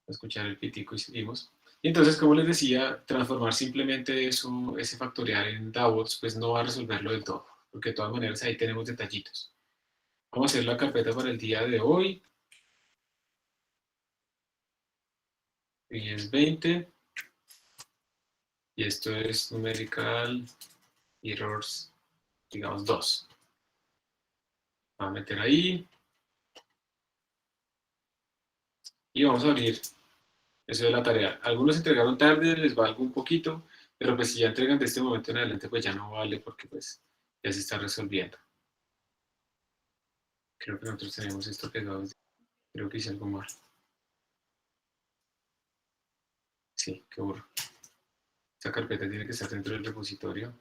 escuchar el pitico y seguimos. Y entonces, como les decía, transformar simplemente eso, ese factorial en DAVOTS, pues no va a resolverlo del todo, porque de todas maneras ahí tenemos detallitos. Vamos a hacer la carpeta para el día de hoy. Y es 20. Y esto es numerical errors, digamos 2. Voy a meter ahí. Y vamos a abrir eso de la tarea. Algunos entregaron tarde, les valgo un poquito, pero pues si ya entregan de este momento en adelante, pues ya no vale porque pues ya se está resolviendo. Creo que nosotros tenemos esto pegado. Creo que hice algo mal. Sí, qué burro. Esta carpeta tiene que estar dentro del repositorio.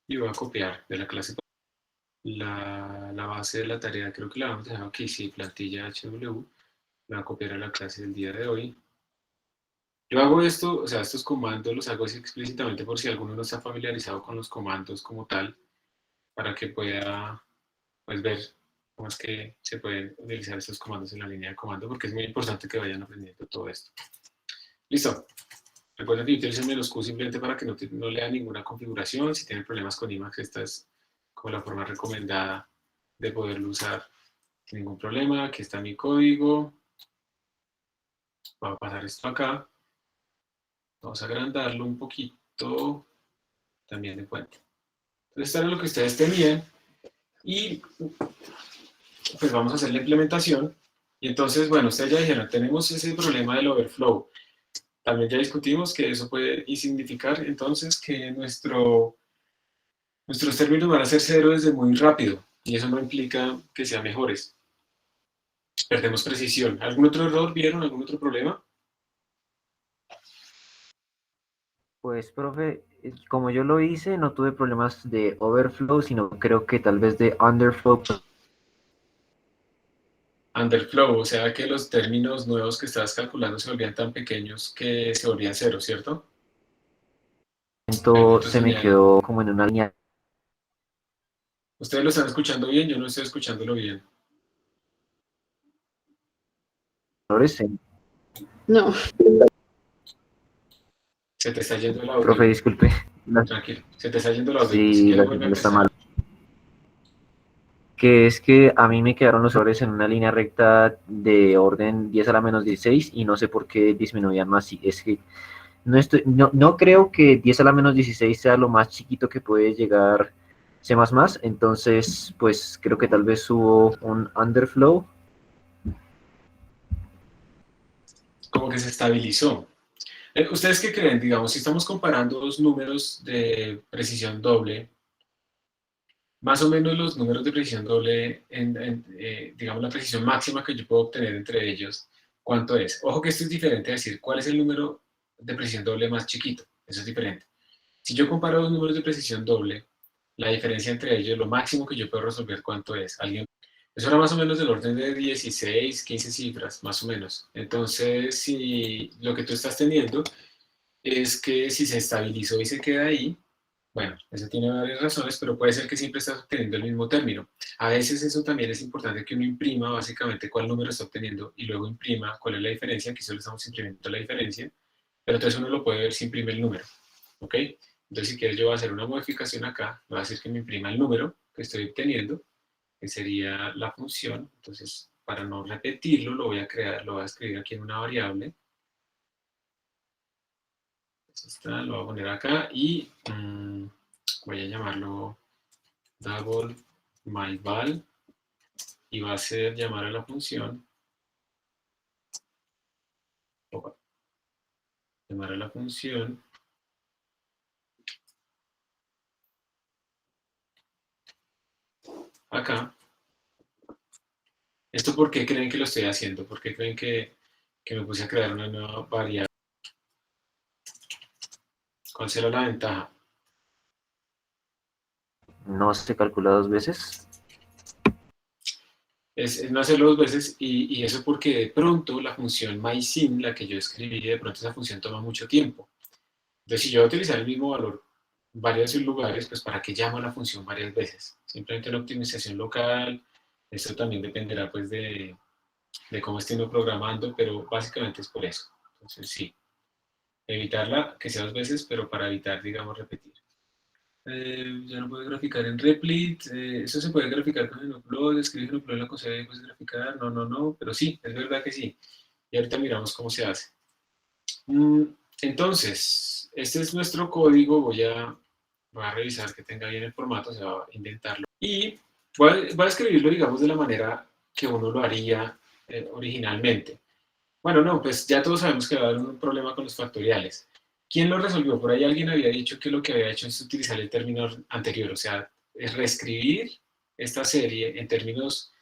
Y voy a copiar de la clase la base de la tarea. Creo que la vamos a dejar aquí, sí, plantilla HW. La voy a copiar a la clase del día de hoy. Yo hago esto, o sea, estos comandos los hago así explícitamente por si alguno no está familiarizado con los comandos como tal, para que pueda pues, ver cómo es que se pueden utilizar estos comandos en la línea de comando, porque es muy importante que vayan aprendiendo todo esto. Listo. Recuerden que utilicen menos Q simplemente para que no lea ninguna configuración. Si tienen problemas con Emacs, esta es como la forma recomendada de poderlo usar sin ningún problema. Aquí está mi código. Voy a pasar esto acá. Vamos a agrandarlo un poquito también de cuenta. Entonces, esto era lo que ustedes tenían. Y pues vamos a hacer la implementación. Y entonces, bueno, ustedes ya dijeron, tenemos ese problema del overflow. También ya discutimos que eso puede significar entonces que nuestros términos van a ser cero desde muy rápido. Y eso no implica que sean mejores. Perdemos precisión. ¿Algún otro error vieron? ¿Algún otro problema? Pues, profe, como yo lo hice, no tuve problemas de overflow, sino creo que tal vez de underflow. Underflow, o sea que los términos nuevos que estabas calculando se volvían tan pequeños que se volvían cero, ¿cierto? El punto Se me señal. quedó como en una línea. ¿Ustedes lo están escuchando bien? Yo no estoy escuchándolo bien. No. Se te está yendo el audio. Profe, disculpe. Tranquilo. Se te está yendo el audio. Si Sí, quieres la vuelve a señal está empezar. mal. Que es que a mí me quedaron los errores en una línea recta de orden 10 a la menos 16 y no sé por qué disminuían más. Es que no creo que 10 a la menos 16 sea lo más chiquito que puede llegar C++, entonces pues creo que tal vez hubo un underflow. Como que se estabilizó. ¿Ustedes qué creen? Digamos, si estamos comparando dos números de precisión doble, más o menos los números de precisión doble, digamos, la precisión máxima que yo puedo obtener entre ellos, ¿cuánto es? Ojo que esto es diferente a decir cuál es el número de precisión doble más chiquito. Eso es diferente. Si yo comparo dos números de precisión doble, la diferencia entre ellos, lo máximo que yo puedo resolver, ¿cuánto es? ¿Alguien? Eso era más o menos del orden de 16, 15 cifras, más o menos. Entonces, si lo que tú estás teniendo es que si se estabilizó y se queda ahí, bueno, eso tiene varias razones, pero puede ser que siempre estás obteniendo el mismo término. A veces eso también es importante que uno imprima básicamente cuál número está obteniendo y luego imprima cuál es la diferencia, aquí solo estamos imprimiendo la diferencia, pero entonces uno lo puede ver si imprime el número, ¿ok? Entonces si quieres yo voy a hacer una modificación acá, voy a decir que me imprima el número que estoy obteniendo, que sería la función, entonces para no repetirlo lo voy a crear, lo voy a escribir aquí en una variable, está, lo voy a poner acá y voy a llamarlo double myval y va a ser llamar a la función llamar a la función acá. ¿Esto por qué creen que lo estoy haciendo? ¿Por qué creen que me puse a crear una nueva variable? ¿Cuál será la ventaja? No se calcula dos veces. es no hacerlo dos veces, y eso porque de pronto la función mySim, la que yo escribí, de pronto esa función toma mucho tiempo. Entonces, si yo voy a utilizar el mismo valor varios lugares, pues ¿para qué llamo a la función varias veces? Simplemente una optimización local, eso también dependerá pues de cómo esté uno programando, pero básicamente es por eso. Entonces, sí, evitarla que sea dos veces, pero para evitar, digamos, repetir. Ya no puede graficar en Replit, eso se puede graficar con el upload, escribir en upload la cosa y pues graficar, no, pero sí, es verdad que sí. Y ahorita miramos cómo se hace. Entonces, este es nuestro código, voy a revisar que tenga bien el formato, se va a inventarlo. Y voy a escribirlo, digamos, de la manera que uno lo haría originalmente. Bueno, no, pues ya todos sabemos que va a haber un problema con los factoriales. ¿Quién lo resolvió? Por ahí alguien había dicho que lo que había hecho es utilizar el término anterior, o sea, es reescribir esta serie en términos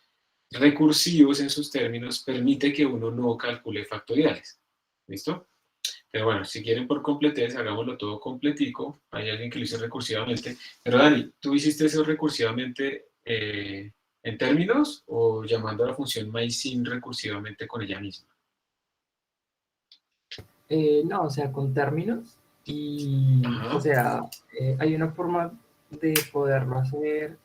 recursivos, en sus términos, permite que uno no calcule factoriales. ¿Listo? Pero bueno, si quieren por completez, hagámoslo todo completico. Hay alguien que lo hizo recursivamente. Pero Dani, ¿tú hiciste eso recursivamente en términos o llamando a la función mySim recursivamente con ella misma? No, o sea, con términos y, o Ajá. sea, hay una forma de poderlo hacer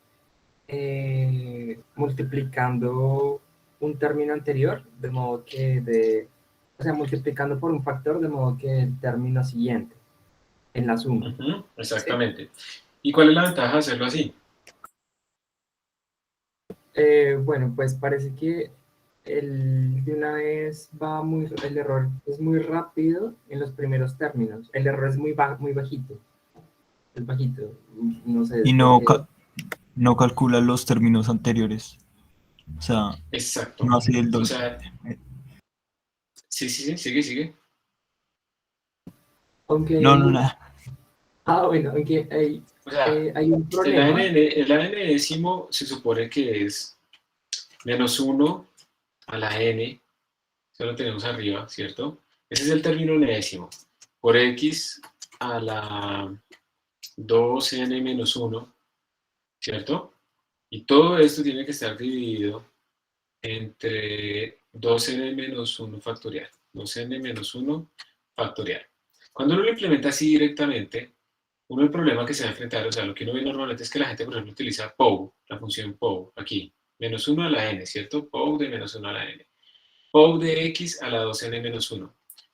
multiplicando un término anterior, de modo que o sea, multiplicando por un factor, de modo que el término siguiente, en la suma. ¿Sí? Exactamente. ¿Y cuál es la ventaja de hacerlo así? Bueno, pues parece que de una vez el error es muy rápido en los primeros términos. El error es muy bajito. Es bajito. No sé, Y es porque no calcula los términos anteriores. O sea, Exacto. no hace el O doble. sea, sí, sigue. aunque No, no, nada. bueno, aunque O sea, hay un el problema. AN, el AN décimo se supone que es -1 a la n, eso lo tenemos arriba, ¿cierto? Ese es el término enésimo, por x a la 2n-1, ¿cierto? Y todo esto tiene que estar dividido entre 2n-1 factorial. 2n-1 factorial. Cuando uno lo implementa así directamente, uno el problema que se va a enfrentar, o sea, lo que uno ve normalmente es que la gente, por ejemplo, utiliza POW, la función POW, aquí, -1 a la n, ¿cierto? POW de -1 a la n. POW de x a la 2n-1.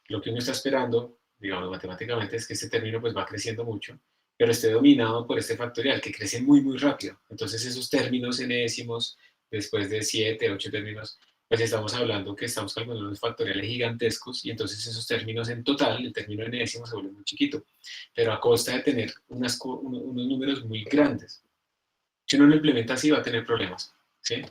Lo que uno está esperando, digamos, matemáticamente, es que este término pues va creciendo mucho, pero esté dominado por este factorial, que crece muy rápido. Entonces, esos términos enésimos, después de 7, 8 términos, pues estamos hablando que estamos calculando unos factoriales gigantescos, y entonces esos términos en total, el término enésimo se vuelve muy chiquito, pero a costa de tener unos números muy grandes. Si uno lo implementa así, va a tener problemas, ¿sí?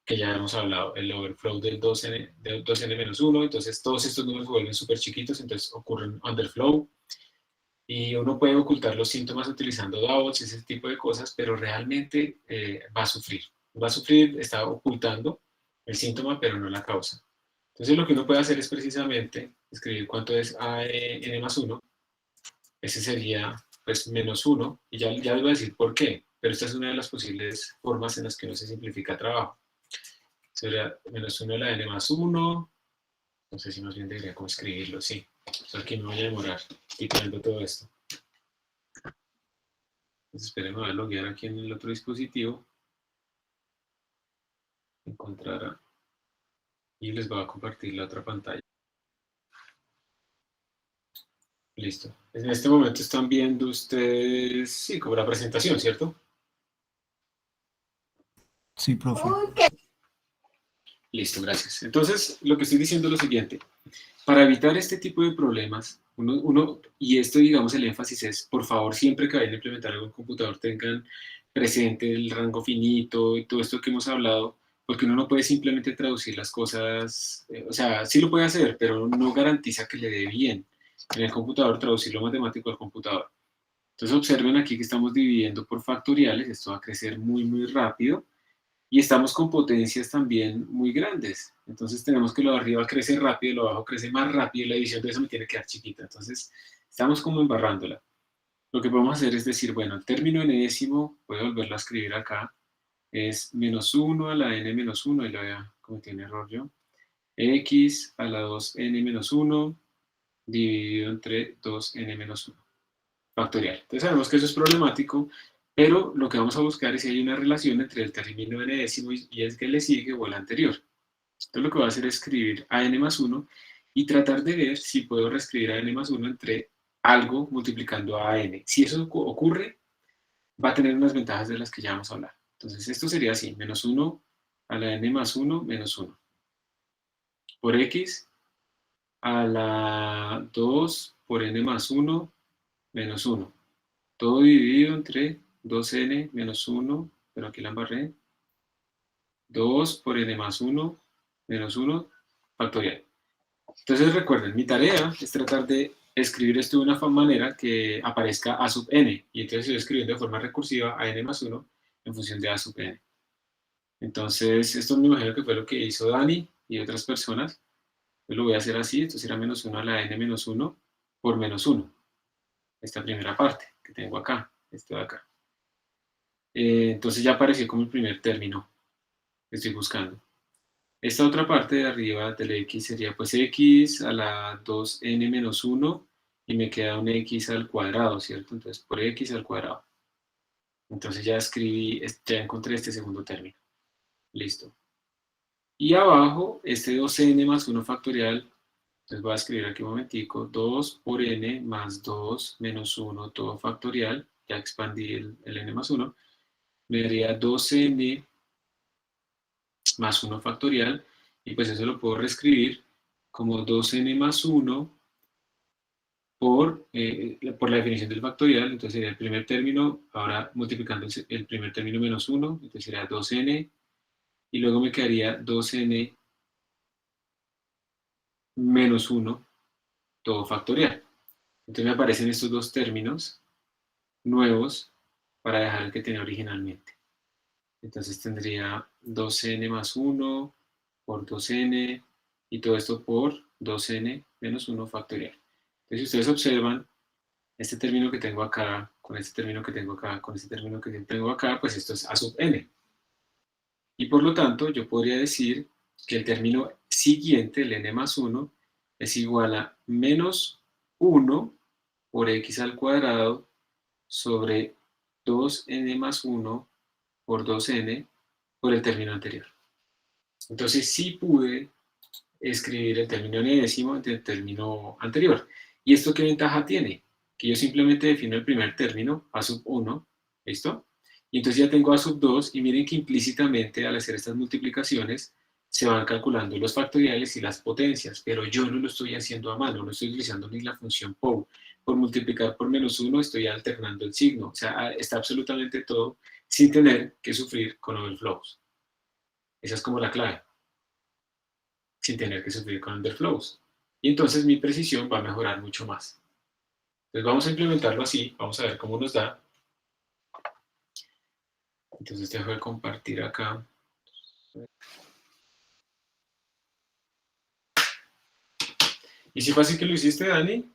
Que ya hemos hablado, el overflow del 2n-1, entonces todos estos números se vuelven súper chiquitos, entonces ocurren underflow, y uno puede ocultar los síntomas utilizando DAOs y ese tipo de cosas, pero realmente va a sufrir, está ocultando el síntoma, pero no la causa. Entonces lo que uno puede hacer es precisamente escribir cuánto es AN más 1, ese sería pues -1, y ya les voy a decir por qué, pero esta es una de las posibles formas en las que uno se simplifica el trabajo. Sería -1 a la n más 1, no sé si más bien debería como escribirlo, sí. O sea, aquí me voy a demorar quitando todo esto. Entonces, esperen, me voy a loguear aquí en el otro dispositivo. Encontrar y les voy a compartir la otra pantalla. Listo. En este momento están viendo ustedes, sí, como la presentación, ¿cierto? Sí, profe. Listo, gracias. Entonces, lo que estoy diciendo es lo siguiente. Para evitar este tipo de problemas, y esto, digamos, el énfasis es, por favor, siempre que vayan a implementar algo en computador, tengan presente el rango finito y todo esto que hemos hablado, porque uno no puede simplemente traducir las cosas, o sea, sí lo puede hacer, pero no garantiza que le dé bien en el computador traducir lo matemático al computador. Entonces, observen aquí que estamos dividiendo por factoriales, esto va a crecer muy rápido, y estamos con potencias también muy grandes. Entonces tenemos que lo de arriba crece rápido, lo de abajo crece más rápido, y la división de eso me tiene que quedar chiquita. Entonces estamos como embarrándola. Lo que podemos hacer es decir, bueno, el término enésimo, voy a volverlo a escribir acá, es menos 1 a la n menos 1, y lo había cometido un error yo, x a la 2n menos 1 dividido entre 2n menos 1, factorial. Entonces sabemos que eso es problemático, pero lo que vamos a buscar es si hay una relación entre el término n décimo y el que le sigue o el anterior. Entonces lo que voy a hacer es escribir a n más 1 y tratar de ver si puedo reescribir a n más 1 entre algo multiplicando a n. Si eso ocurre, va a tener unas ventajas de las que ya vamos a hablar. Entonces esto sería así, menos 1 a la n más 1 menos 1 por x a la 2 por n más 1 menos 1. Todo dividido entre 2n menos 1, pero aquí la embarré, 2 por n más 1 menos 1 factorial. Entonces recuerden, mi tarea es tratar de escribir esto de una manera que aparezca a sub n, y entonces estoy escribiendo de forma recursiva a n más 1 en función de a sub n. Entonces, esto me imagino que fue lo que hizo Dani y otras personas. Yo lo voy a hacer así, esto será menos 1 a la n menos 1 por menos 1. Esta primera parte que tengo acá, esto de acá. Entonces ya apareció como el primer término que estoy buscando. Esta otra parte de arriba del x sería pues x a la 2n menos 1 y me queda un x al cuadrado, ¿cierto? Entonces por x al cuadrado. Entonces ya escribí, ya encontré este segundo término. Listo. Y abajo, este 2n más 1 factorial, entonces voy a escribir aquí un momentico, 2 por n más 2 menos 1 todo factorial, ya expandí el n más 1, me daría 2n más 1 factorial, y pues eso lo puedo reescribir como 2n más 1 por la definición del factorial. Entonces sería el primer término, ahora multiplicando el primer término menos 1, entonces sería 2n, y luego me quedaría 2n menos 1 todo factorial. Entonces me aparecen estos dos términos nuevos para dejar el que tenía originalmente. Entonces tendría 2n más 1 por 2n y todo esto por 2n menos 1 factorial. Entonces si ustedes observan, este término que tengo acá, con este término que tengo acá, con este término que tengo acá, pues esto es a sub n. Y por lo tanto yo podría decir que el término siguiente, el n más 1, es igual a menos 1 por x al cuadrado sobre 2n más 1 por 2n por el término anterior. Entonces sí pude escribir el término n décimo del término anterior. ¿Y esto qué ventaja tiene? Que yo simplemente defino el primer término, a sub 1, ¿listo? Y entonces ya tengo a sub 2, y miren que implícitamente al hacer estas multiplicaciones se van calculando los factoriales y las potencias, pero yo no lo estoy haciendo a mano, no estoy utilizando ni la función POW. Por multiplicar por menos 1 estoy alternando el signo, o sea, está absolutamente todo sin tener que sufrir con overflows. Esa es como la clave, sin tener que sufrir con underflows. Y entonces mi precisión va a mejorar mucho más. Entonces vamos a implementarlo así, vamos a ver cómo nos da. Entonces dejo de compartir acá. ¿Y si fue así que lo hiciste, Dani?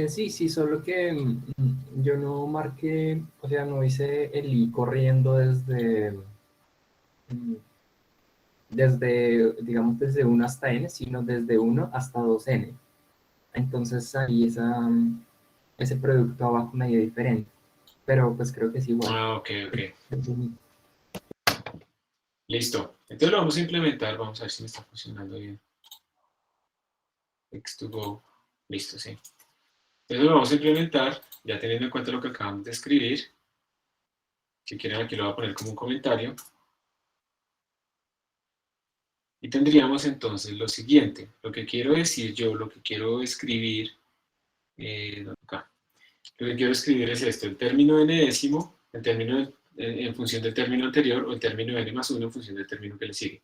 Sí, solo que yo no marqué, o sea, no hice el i corriendo mm, digamos, desde 1 hasta n, sino desde 1 hasta 2n. Entonces ahí ese producto abajo medio diferente, pero pues creo que es igual. Ah, ok. Listo. Entonces lo vamos a implementar, vamos a ver si me está funcionando bien. X2Go. Listo, sí. Entonces lo vamos a implementar, ya teniendo en cuenta lo que acabamos de escribir. Si quieren aquí lo voy a poner como un comentario. Y tendríamos entonces lo siguiente. Lo que quiero decir yo, lo que quiero escribir, acá. Lo que quiero escribir es esto, el término n décimo, el término en función del término anterior, o el término n más 1 en función del término que le sigue.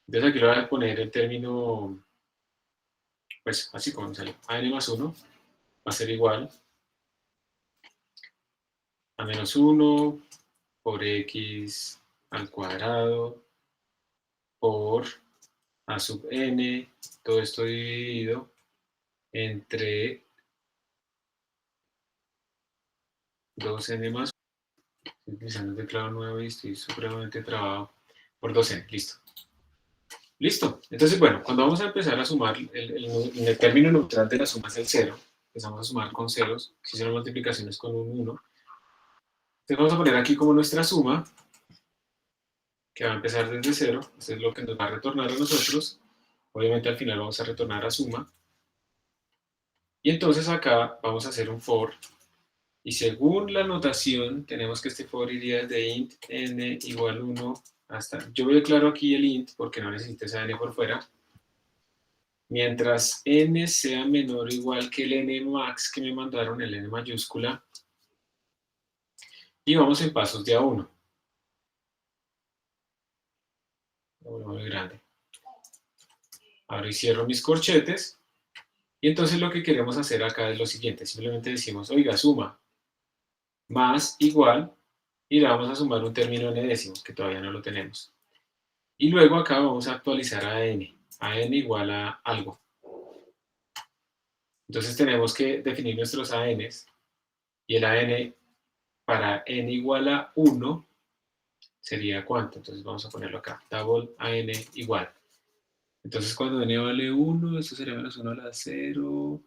Entonces aquí le voy a poner el término, pues así como sale, a n más 1 va a ser igual a menos 1 por x al cuadrado por a sub n, todo esto dividido entre 2n más Estoy utilizando un teclado nuevo y estoy supremamente trabado. Por 2n, listo. Listo. Entonces, bueno, cuando vamos a empezar a sumar, el término neutral de la suma es el 0. Empezamos a sumar con ceros, si son multiplicaciones con un 1. Entonces vamos a poner aquí como nuestra suma, que va a empezar desde 0. Eso es lo que nos va a retornar a nosotros. Obviamente al final vamos a retornar a suma. Y entonces acá vamos a hacer un for. Y según la notación, tenemos que este for iría desde int n igual 1 hasta... Yo declaro aquí el int porque no necesito esa n por fuera. Mientras n sea menor o igual que el n max que me mandaron, el n mayúscula. Y vamos en pasos de a 1. Muy grande. Ahora y cierro mis corchetes. Y entonces lo que queremos hacer acá es lo siguiente. Simplemente decimos, oiga, suma más igual, y le vamos a sumar un término n décimos, que todavía no lo tenemos. Y luego acá vamos a actualizar a n igual a algo. Entonces tenemos que definir nuestros ANs, y el AN para n igual a 1 sería ¿cuánto? Entonces vamos a ponerlo acá, double AN igual. Entonces cuando n vale 1, esto sería menos 1 a la 0,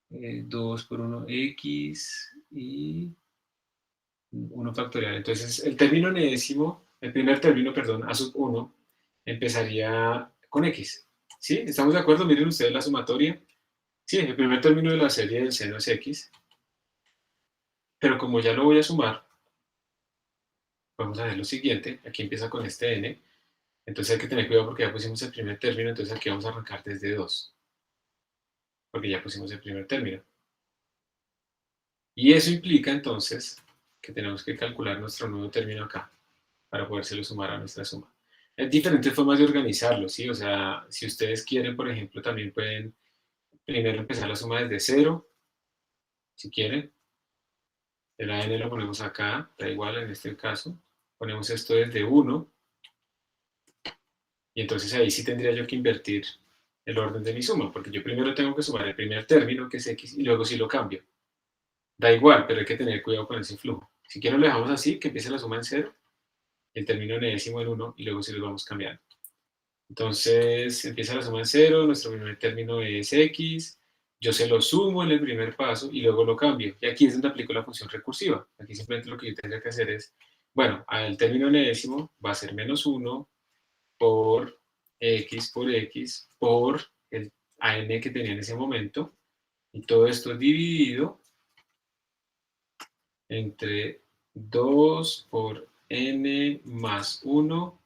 2 por 1, x, y 1 factorial. Entonces, el término enésimo, el primer término, perdón, a sub 1, empezaría con x. ¿Sí? ¿Estamos de acuerdo? Miren ustedes la sumatoria. Sí, el primer término de la serie del seno es x. Pero como ya lo voy a sumar, vamos a hacer lo siguiente. Aquí empieza con este n. Entonces hay que tener cuidado porque ya pusimos el primer término, entonces aquí vamos a arrancar desde 2. Porque ya pusimos el primer término. Y eso implica entonces que tenemos que calcular nuestro nuevo término acá para podérselo sumar a nuestra suma. Hay diferentes formas de organizarlo, ¿sí? O sea, si ustedes quieren, por ejemplo, también pueden primero empezar la suma desde 0, si quieren. El AN lo ponemos acá, da igual en este caso. Ponemos esto desde 1. Y entonces ahí sí tendría yo que invertir el orden de mi suma, porque yo primero tengo que sumar el primer término, que es x, y luego sí lo cambio. Da igual, pero hay que tener cuidado con ese flujo. Si quiero lo dejamos así, que empiece la suma en 0, el término enésimo en 1, y luego sí lo vamos cambiando. Entonces empieza la suma en 0, nuestro primer término es x, yo se lo sumo en el primer paso y luego lo cambio. Y aquí es donde aplico la función recursiva. Aquí simplemente lo que yo tendría que hacer es, bueno, el término enésimo va a ser menos 1 por x por el AN que tenía en ese momento. Y todo esto dividido entre 2 por n más 1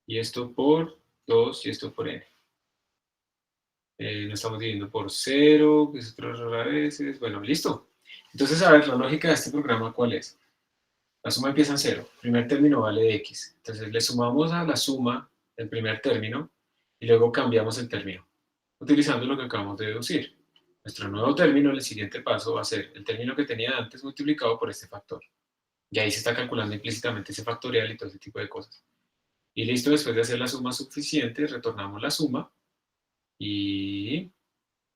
y esto por 2 y esto por n. No estamos dividiendo por 0, que es otro error a veces. Bueno, listo. Entonces, a ver, la lógica de este programa, ¿cuál es? La suma empieza en 0. El primer término vale de x. Entonces, le sumamos a la suma del primer término y luego cambiamos el término, utilizando lo que acabamos de deducir. Nuestro nuevo término, el siguiente paso, va a ser el término que tenía antes multiplicado por este factor. Y ahí se está calculando implícitamente ese factorial y todo ese tipo de cosas. Y listo, después de hacer la suma suficiente, retornamos la suma y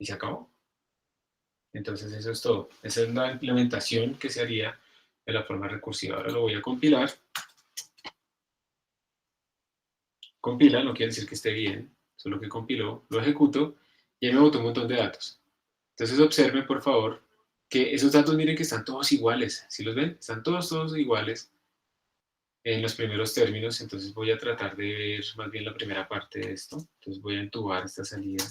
se acabó. Entonces eso es todo. Esa es la implementación que se haría de la forma recursiva. Ahora lo voy a compilar. Compila no quiere decir que esté bien, solo que compiló, lo ejecuto y ahí me botó un montón de datos. Entonces observen, por favor, que esos datos miren que están todos iguales. ¿Sí los ven? Están todos iguales en los primeros términos. Entonces voy a tratar de ver más bien la primera parte de esto. Entonces voy a entubar esta salida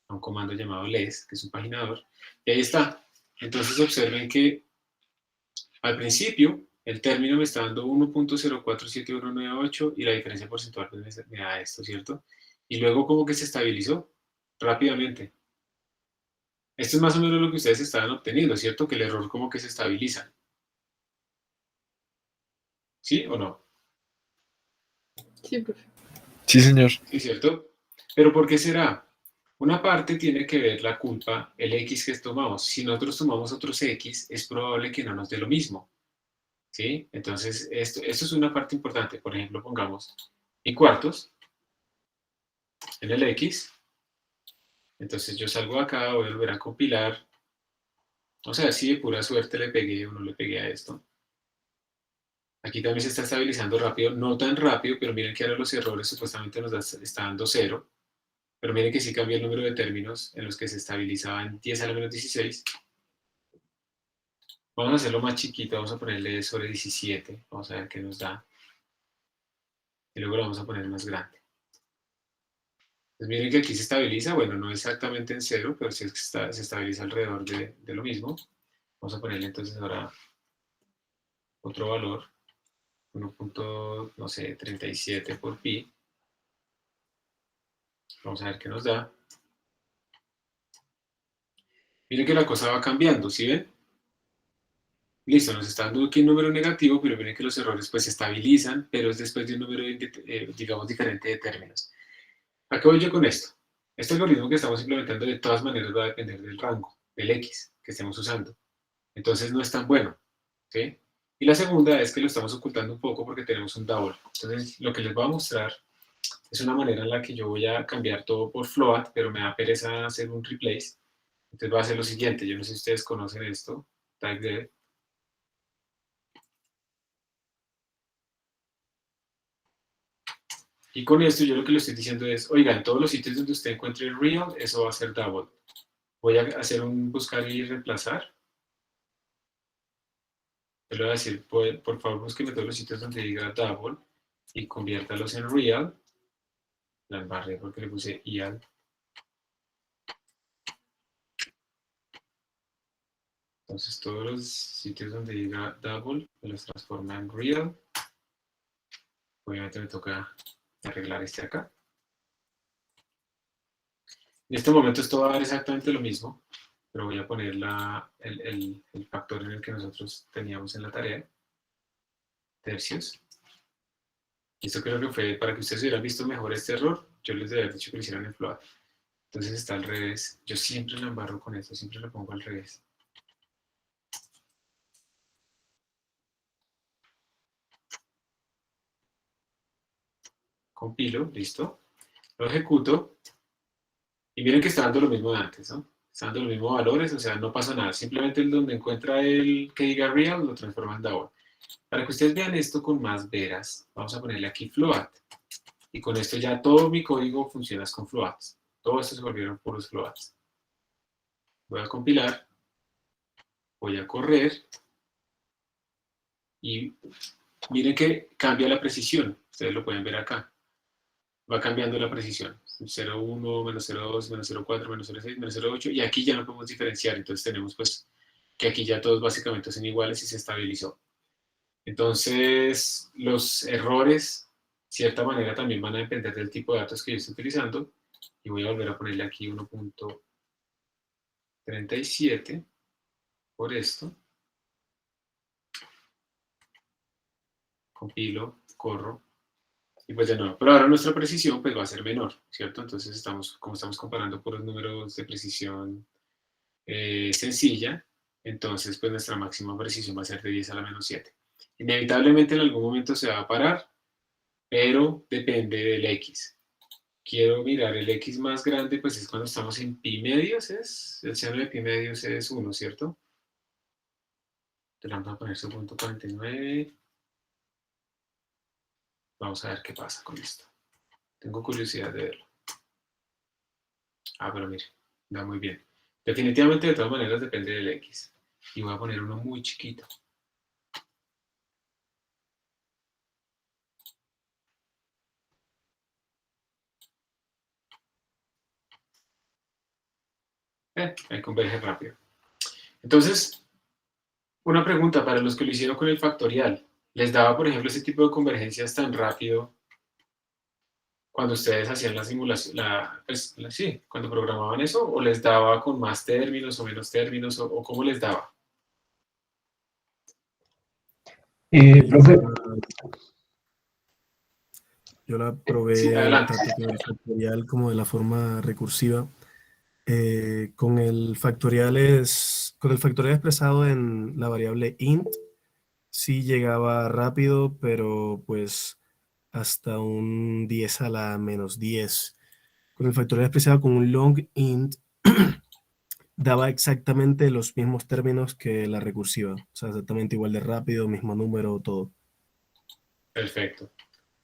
a un comando llamado les, que es un paginador. Y ahí está. Entonces observen que al principio el término me está dando 1.047198 y la diferencia porcentual pues me da esto, ¿cierto? Y luego como que se estabilizó rápidamente. Esto es más o menos lo que ustedes estaban obteniendo, ¿cierto? Que el error como que se estabiliza. ¿Sí o no? Sí, profe. Sí, señor. Sí, ¿cierto? Pero ¿por qué será? Una parte tiene que ver la culpa, el X que tomamos. Si nosotros tomamos otros X, es probable que no nos dé lo mismo. ¿Sí? Entonces, esto es una parte importante. Por ejemplo, pongamos y cuartos en el X. Entonces yo salgo acá, voy a volver a compilar. Vamos a ver si de pura suerte le pegué o no le pegué a esto. Aquí también se está estabilizando rápido, no tan rápido, pero miren que ahora los errores supuestamente está dando 0. Pero miren que sí cambia el número de términos en los que se estabilizaba en 10 a la menos 16. Vamos a hacerlo más chiquito, vamos a ponerle sobre 17. Vamos a ver qué nos da. Y luego lo vamos a poner más grande. Pues miren que aquí se estabiliza, bueno, no exactamente en 0, pero sí se estabiliza alrededor de lo mismo. Vamos a ponerle entonces ahora otro valor, 1.37 por pi. Vamos a ver qué nos da. Miren que la cosa va cambiando, ¿sí ven? Listo, nos está dando aquí un número negativo, pero miren que los errores pues se estabilizan, pero es después de un número, digamos, diferente de términos. ¿A qué voy yo con esto? Este algoritmo que estamos implementando de todas maneras va a depender del rango, del X que estemos usando. Entonces no es tan bueno, ¿sí? Y la segunda es que lo estamos ocultando un poco porque tenemos un double. Entonces lo que les voy a mostrar es una manera en la que yo voy a cambiar todo por float, pero me da pereza hacer un replace. Entonces voy a hacer lo siguiente, yo no sé si ustedes conocen esto, typedef. Y con esto yo lo que le estoy diciendo es, oiga, en todos los sitios donde usted encuentre el real, eso va a ser double. Voy a hacer un buscar y reemplazar. Yo le voy a decir, por favor, búsqueme todos los sitios donde diga double y conviértalos en real. La embarré porque le puse ial. Entonces todos los sitios donde diga double me los transforma en real. Obviamente me toca arreglar este acá. En este momento esto va a dar exactamente lo mismo, pero voy a poner el factor en el que nosotros teníamos en la tarea, tercios. Y esto creo que fue para que ustedes hubieran visto mejor este error. Yo les había dicho que lo hicieran en float. Entonces está al revés. Yo siempre lo embarro con esto, siempre lo pongo al revés. Compilo, listo. Lo ejecuto. Y miren que está dando lo mismo de antes, ¿no? Está dando los mismos valores, o sea, no pasa nada. Simplemente el donde encuentra el que diga real, lo transforma en double. Para que ustedes vean esto con más veras, vamos a ponerle aquí float. Y con esto ya todo mi código funciona con floats. Todo esto se volvieron puros floats. Voy a compilar. Voy a correr. Y miren que cambia la precisión. Ustedes lo pueden ver acá. Va cambiando la precisión. 0,1, menos 0,2, menos 0,4, menos 0,6, menos 0,8. Y aquí ya no podemos diferenciar. Entonces tenemos pues que aquí ya todos básicamente son iguales y se estabilizó. Entonces los errores, de cierta manera, también van a depender del tipo de datos que yo esté utilizando. Y voy a volver a ponerle aquí 1.37 por esto. Compilo, corro. Y pues de nuevo, pero ahora nuestra precisión pues va a ser menor, ¿cierto? Entonces como estamos comparando puros números de precisión sencilla, entonces pues nuestra máxima precisión va a ser de 10 a la menos 7. Inevitablemente en algún momento se va a parar, pero depende del X. Quiero mirar el X más grande, pues es cuando estamos en pi medios, el seno de pi medios es 1, ¿cierto? Entonces vamos a poner su punto 49. Vamos a ver qué pasa con esto. Tengo curiosidad de verlo. Ah, pero mire, da muy bien. Definitivamente, de todas maneras, depende del X. Y voy a poner uno muy chiquito. Ahí converge rápido. Entonces, una pregunta para los que lo hicieron con el factorial. ¿Les daba, por ejemplo, ese tipo de convergencias tan rápido cuando ustedes hacían la simulación, sí, cuando programaban eso? ¿O les daba con más términos o menos términos? ¿O cómo les daba? Profe, Yo la Sí, probé adelante. tanto con el factorial como de la forma recursiva. Con el factorial expresado en la variable int, sí llegaba rápido, pero pues hasta un 10 a la menos 10. Con el factorial expresado con un long int, daba exactamente los mismos términos que la recursiva. O sea, exactamente igual de rápido, mismo número, todo. Perfecto.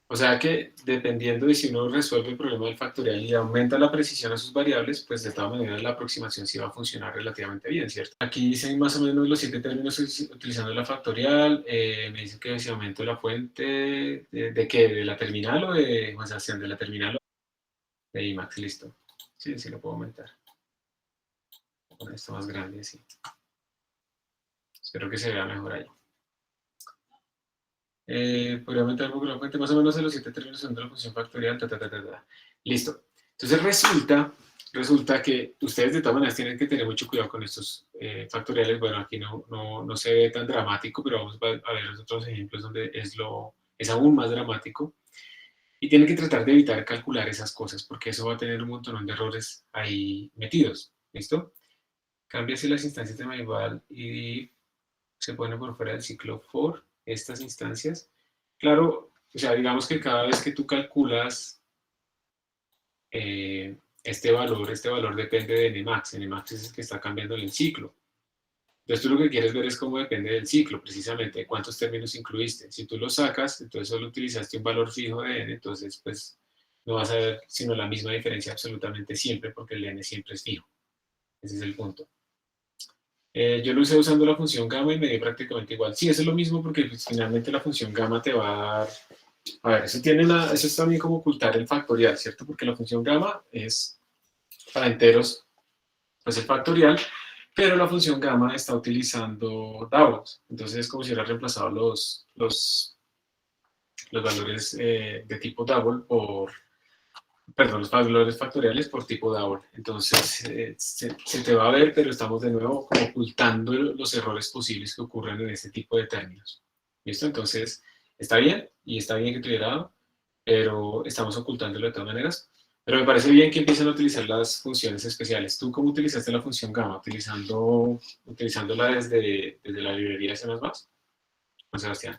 O sea que dependiendo de si uno resuelve el problema del factorial y aumenta la precisión a sus variables, pues de todas maneras la aproximación sí va a funcionar relativamente bien, ¿cierto? Aquí dicen más o menos los 7 términos utilizando la factorial. Me dice que si aumento la fuente, ¿de qué? ¿De la terminal o de Juan Sebastián? ¿De la terminal o de IMAX? Listo. Sí, sí lo puedo aumentar. Voy a poner esto más grande, sí. Espero que se vea mejor ahí. Podría aumentar un poco la fuente, más o menos en los 7 términos de la función factorial, Listo. Entonces resulta que ustedes de todas maneras tienen que tener mucho cuidado con estos factoriales. Bueno, aquí no se ve tan dramático, pero vamos a ver los otros ejemplos donde es aún más dramático. Y tienen que tratar de evitar calcular esas cosas, porque eso va a tener un montón de errores ahí metidos. ¿Listo? Cámbiase las instancias de Mayval y se ponen por fuera del ciclo for estas instancias. Claro, o sea, digamos que cada vez que tú calculas este valor depende de Nmax. Nmax es el que está cambiando en el ciclo. Entonces tú lo que quieres ver es cómo depende del ciclo, precisamente, cuántos términos incluiste. Si tú lo sacas, entonces solo utilizaste un valor fijo de n, entonces pues no vas a ver sino la misma diferencia absolutamente siempre, porque el n siempre es fijo. Ese es el punto. Yo lo usé usando la función gamma y me dio prácticamente igual. Sí, eso es lo mismo porque pues, finalmente la función gamma te va a dar... A ver, eso es también como ocultar el factorial, ¿cierto? Porque la función gamma es para enteros, pues el factorial, pero la función gamma está utilizando doubles. Entonces es como si hubiera reemplazado los valores de tipo double por... Perdón, los valores factoriales por tipo double. Entonces se te va a ver, pero estamos de nuevo como ocultando los errores posibles que ocurren en este tipo de términos. ¿Listo? Entonces está bien, y está bien que tuviera dado, pero estamos ocultándolo de todas maneras. Pero me parece bien que empiecen a utilizar las funciones especiales. ¿Tú cómo utilizaste la función gamma? ¿Utilizándola desde la librería C++? Juan Sebastián.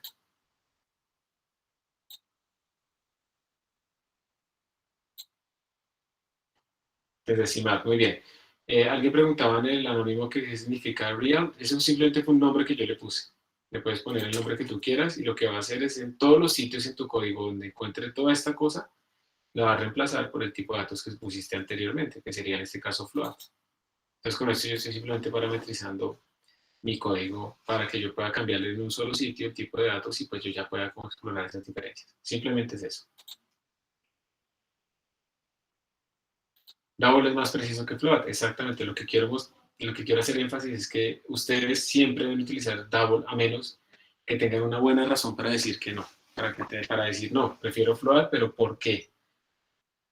Desde CIMAP, muy bien. Alguien preguntaba en el anónimo qué significa real. Eso simplemente fue un nombre que yo le puse. Le puedes poner el nombre que tú quieras y lo que va a hacer es en todos los sitios en tu código donde encuentre toda esta cosa, la va a reemplazar por el tipo de datos que pusiste anteriormente, que sería en este caso float. Entonces con esto yo estoy simplemente parametrizando mi código para que yo pueda cambiarle en un solo sitio el tipo de datos y pues yo ya pueda como explorar esas diferencias. Simplemente es eso. Double es más preciso que float, exactamente. Lo que quiero hacer énfasis es que ustedes siempre deben utilizar double a menos que tengan una buena razón para decir que no. Para decir no, prefiero float, pero ¿por qué?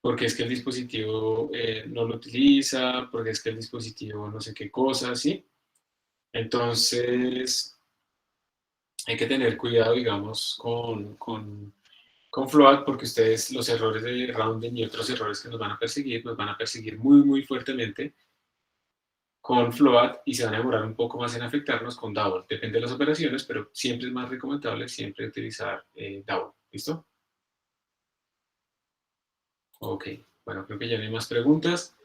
Porque es que el dispositivo no lo utiliza, porque es que el dispositivo no sé qué cosa, ¿sí? Entonces, hay que tener cuidado, digamos, con float, porque ustedes los errores de rounding y otros errores que nos van a perseguir muy, muy fuertemente con float y se van a demorar un poco más en afectarnos con double. Depende de las operaciones, pero siempre es más recomendable siempre utilizar double. ¿Listo? Ok. Bueno, creo que ya no hay más preguntas.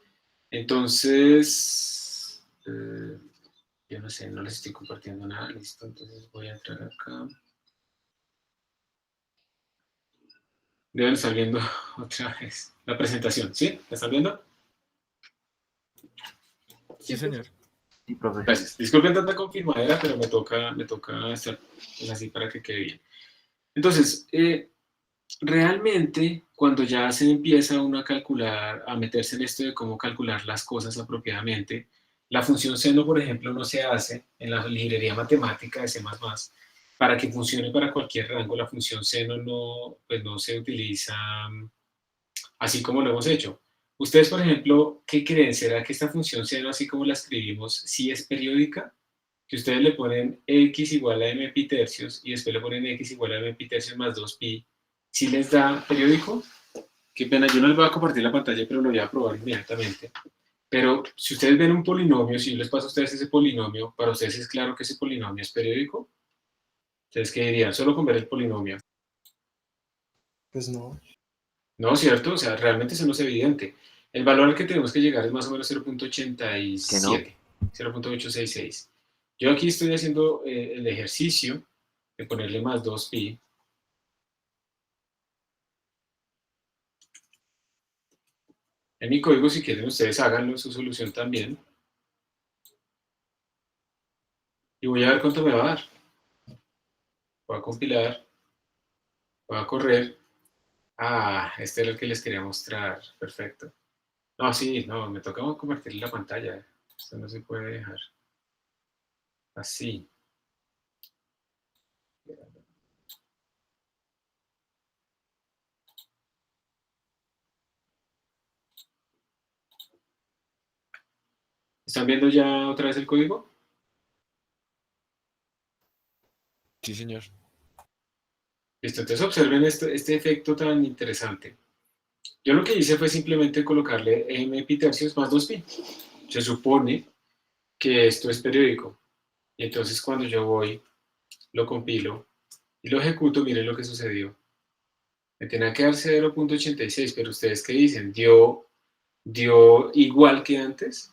Entonces, yo no sé, no les estoy compartiendo nada. Listo, entonces voy a entrar acá. Deben estar viendo otra vez la presentación, ¿sí? ¿La están viendo? Sí, señor. Sí, profe. Gracias. Disculpen tanta confirmadera, pero me toca estar así para que quede bien. Entonces, realmente, cuando ya se empieza uno a calcular, a meterse en esto de cómo calcular las cosas apropiadamente, la función seno, por ejemplo, no se hace en la librería matemática de C++. Para que funcione para cualquier rango, la función seno pues no se utiliza así como lo hemos hecho. Ustedes, por ejemplo, ¿qué creen? ¿Será que esta función seno, así como la escribimos, sí es periódica? Que ustedes le ponen x igual a m pi tercios y después le ponen x igual a m pi tercios más 2pi. ¿Sí les da periódico? Qué pena, yo no les voy a compartir la pantalla, pero lo voy a probar inmediatamente. Pero si ustedes ven un polinomio, si yo les paso a ustedes ese polinomio, para ustedes es claro que ese polinomio es periódico. ¿Ustedes qué dirían? Solo con ver el polinomio. Pues no. No, ¿cierto? O sea, realmente eso no es evidente. El valor al que tenemos que llegar es más o menos Que no. 0.87, 0.866. Yo aquí estoy haciendo el ejercicio de ponerle más 2pi. En mi código, si quieren, ustedes háganlo en su solución también. Y voy a ver cuánto me va a dar. Voy a compilar, voy a correr. Ah, este era el que les quería mostrar. Perfecto. No, sí, no, me toca convertir la pantalla. Esto no se puede dejar así. ¿Están viendo ya otra vez el código? Sí, señor. Listo, entonces observen este efecto tan interesante. Yo lo que hice fue simplemente colocarle m pi tercios más 2pi. Se supone que esto es periódico. Y entonces cuando yo voy, lo compilo y lo ejecuto, miren lo que sucedió. Me tenía que dar 0.86, pero ustedes qué dicen, ¿dio igual que antes?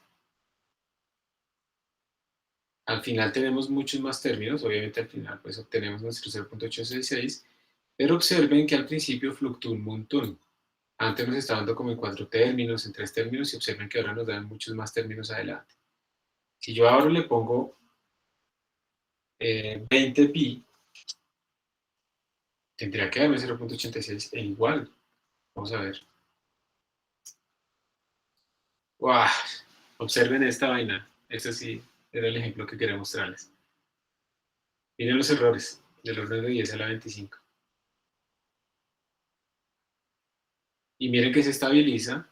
Al final tenemos muchos más términos, obviamente al final pues obtenemos nuestro 0.866, pero observen que al principio fluctúa un montón. Antes nos estaba dando como en 4 términos, en 3 términos, y observen que ahora nos dan muchos más términos adelante. Si yo ahora le pongo 20pi, tendría que darme 0.86 e igual. Vamos a ver. ¡Wow! Observen esta vaina. Este sí era el ejemplo que quería mostrarles. Miren los errores del orden de 10 a la 25. Y miren que se estabiliza,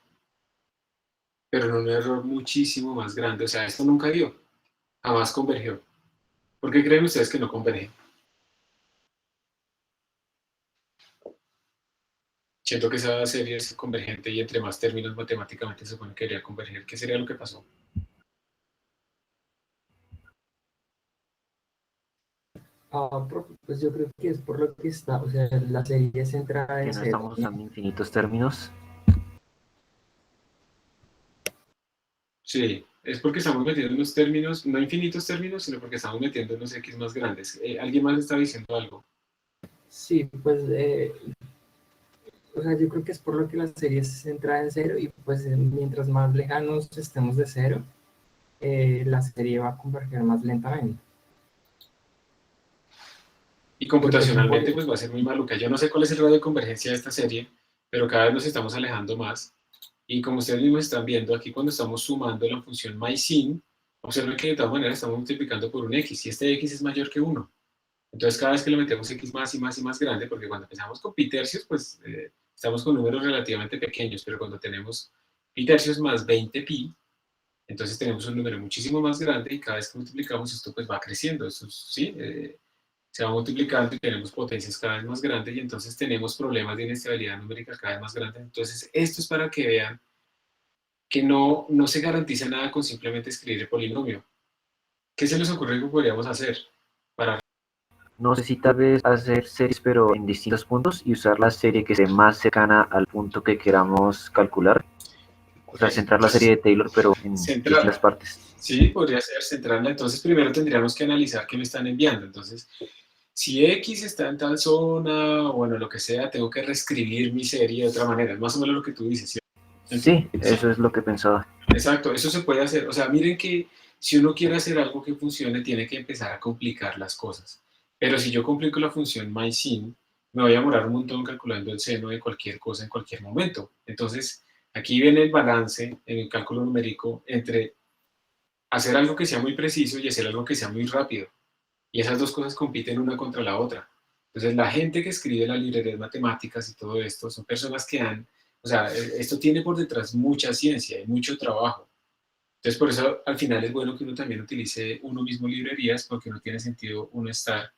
pero en un error muchísimo más grande. O sea, esto nunca dio. Jamás convergió. ¿Por qué creen ustedes que no converge? Siento que esa serie es convergente y entre más términos matemáticamente se supone que debería converger. ¿Qué sería lo que pasó? Profe, pues yo creo que es por lo que está, o sea, la serie es centrada Que en no cero. estamos usando infinitos términos. Sí, es porque estamos metiendo unos términos, no infinitos términos, sino porque estamos metiendo unos x más grandes. ¿Alguien más está diciendo algo? Sí, pues, o sea, yo creo que es por lo que la serie se centra en cero y pues mientras más lejanos estemos de cero, la serie va a converger más lentamente. Y Porque, por ejemplo, computacionalmente pues va a ser muy maluca. Yo no sé cuál es el radio de convergencia de esta serie, pero cada vez nos estamos alejando más. Y como ustedes mismos están viendo, aquí cuando estamos sumando la función mysin, observen que de todas maneras estamos multiplicando por un x, y este x es mayor que 1. Entonces cada vez que le metemos x más y más y más grande, porque cuando empezamos con pi tercios, pues estamos con números relativamente pequeños, pero cuando tenemos pi tercios más 20pi, entonces tenemos un número muchísimo más grande y cada vez que multiplicamos esto pues va creciendo. Esto, ¿sí? Se va multiplicando y tenemos potencias cada vez más grandes y entonces tenemos problemas de inestabilidad numérica cada vez más grandes. Entonces esto es para que vean que no se garantiza nada con simplemente escribir el polinomio. ¿Qué se les ocurre que podríamos hacer para... No sé si tal vez hacer series pero en distintos puntos y usar la serie que esté más cercana al punto que queramos calcular. O sea, centrar la serie de Taylor pero en distintas partes. Sí, podría ser centrarla. Entonces primero tendríamos que analizar qué me están enviando. Entonces, si X está en tal zona, o bueno, lo que sea, tengo que reescribir mi serie de otra manera. Es más o menos lo que tú dices, ¿cierto? Sí, eso es lo que pensaba. Exacto, eso se puede hacer. O sea, miren que si uno quiere hacer algo que funcione, tiene que empezar a complicar las cosas. Pero si yo complico la función mysin, me voy a demorar un montón calculando el seno de cualquier cosa en cualquier momento. Entonces, aquí viene el balance en el cálculo numérico entre hacer algo que sea muy preciso y hacer algo que sea muy rápido. Y esas dos cosas compiten una contra la otra. Entonces, la gente que escribe las librerías matemáticas y todo esto son personas que han, o sea, esto tiene por detrás mucha ciencia y mucho trabajo. Entonces, por eso al final es bueno que uno también utilice uno mismo librerías, porque no tiene sentido uno estar,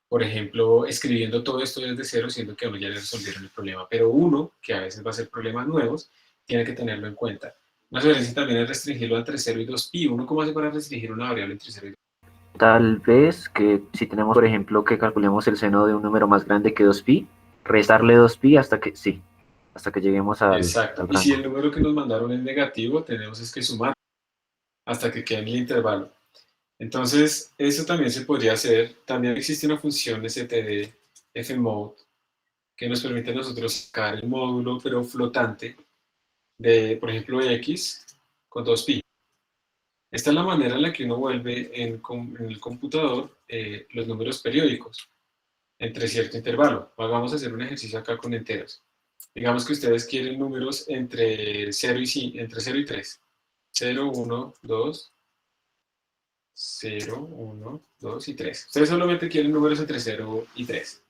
por ejemplo, escribiendo todo esto desde cero, siendo que a uno ya le resolvieron el problema. Pero uno, que a veces va a hacer problemas nuevos, tiene que tenerlo en cuenta. Una sugerencia también es restringirlo entre 0 y 2pi. ¿Uno cómo hace para restringir una variable entre 0 y 2pi? Tal vez que si tenemos, por ejemplo, que calculemos el seno de un número más grande que 2pi, restarle 2pi hasta que, sí, hasta que lleguemos al Exacto. Y si el número que nos mandaron es negativo, tenemos es que sumar hasta que quede en el intervalo. Entonces, eso también se podría hacer. También existe una función std fmode que nos permite a nosotros sacar el módulo, pero flotante, de, por ejemplo, x con 2pi. Esta es la manera en la que uno vuelve en el computador los números periódicos entre cierto intervalo. Vamos a hacer un ejercicio acá con enteros. Digamos que ustedes quieren números entre 0 y 3. 0, 1, 2, 0, 1, 2 y 3. Ustedes solamente quieren números entre 0 y 3.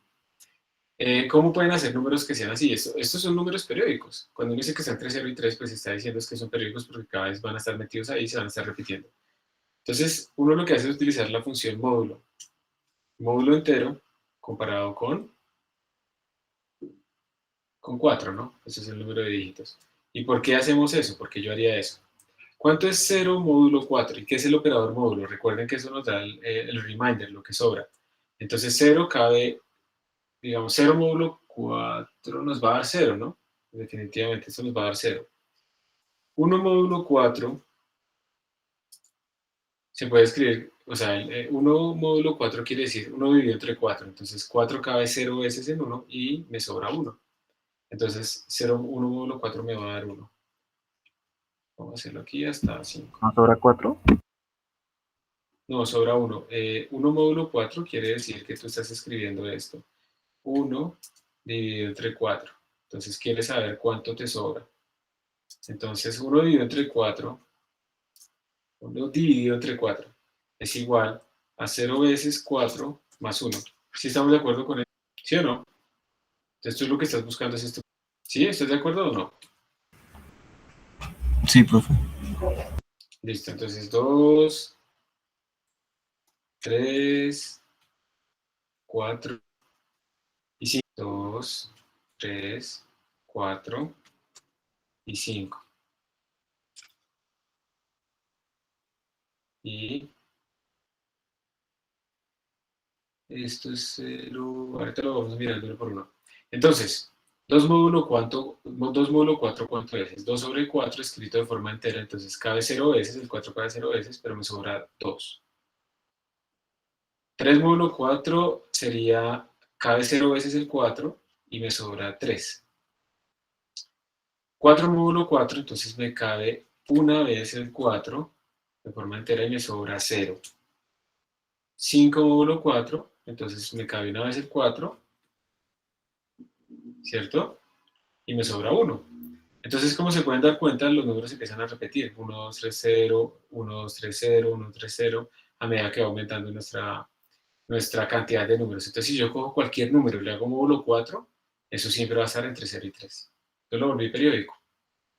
¿Cómo pueden hacer números que sean así? Estos son números periódicos. Cuando uno dice que está entre 0 y 3, pues está diciendo que son periódicos porque cada vez van a estar metidos ahí y se van a estar repitiendo. Entonces, uno lo que hace es utilizar la función módulo. Módulo entero comparado con 4, ¿no? Ese es el número de dígitos. ¿Y por qué hacemos eso? Porque yo haría eso. ¿Cuánto es 0 módulo 4? ¿Y qué es el operador módulo? Recuerden que eso nos da el reminder, lo que sobra. Entonces 0 cabe, digamos, 0 módulo 4 nos va a dar 0, ¿no? Definitivamente esto nos va a dar 0. 1 módulo 4 se puede escribir, o sea, 1 módulo 4 quiere decir 1 dividido entre 4. Entonces 4 cabe 0 veces en 1 y me sobra 1. Entonces 1 módulo 4 me va a dar 1. Vamos a hacerlo aquí hasta 5. ¿No sobra 4? No, sobra 1. 1 módulo 4 quiere decir que tú estás escribiendo esto. 1 dividido entre 4. Entonces quieres saber cuánto te sobra. Entonces 1 dividido entre 4, 1 dividido entre 4 es igual a 0 veces 4 más 1. ¿Sí estamos de acuerdo con eso? ¿Sí o no? Entonces tú lo que estás buscando es esto. ¿Sí? ¿Estás de acuerdo o no? Sí, profe. Listo, entonces 2, 3, 4 y 5. 2, 3, 4 y 5. Y esto es 0. Ahorita lo vamos mirando uno por uno. Entonces, 2 módulo 4, ¿cuánto es? Es 2 sobre 4 escrito de forma entera. Entonces cabe 0 veces, el 4 cabe 0 veces, pero me sobra 2. 3 módulo 4 sería, cabe 0 veces el 4 y me sobra 3. 4 módulo 4, entonces me cabe una vez el 4 de forma entera y me sobra 0. 5 módulo 4, entonces me cabe una vez el 4, ¿cierto? Y me sobra 1. Entonces, como se pueden dar cuenta, los números empiezan a repetir. 1, 2, 3, 0, 1, 2, 3, 0, 1, 3, 0, a medida que va aumentando nuestra cantidad de números. Entonces, si yo cojo cualquier número y le hago módulo 4, eso siempre va a estar entre 0 y 3. Entonces lo volví periódico.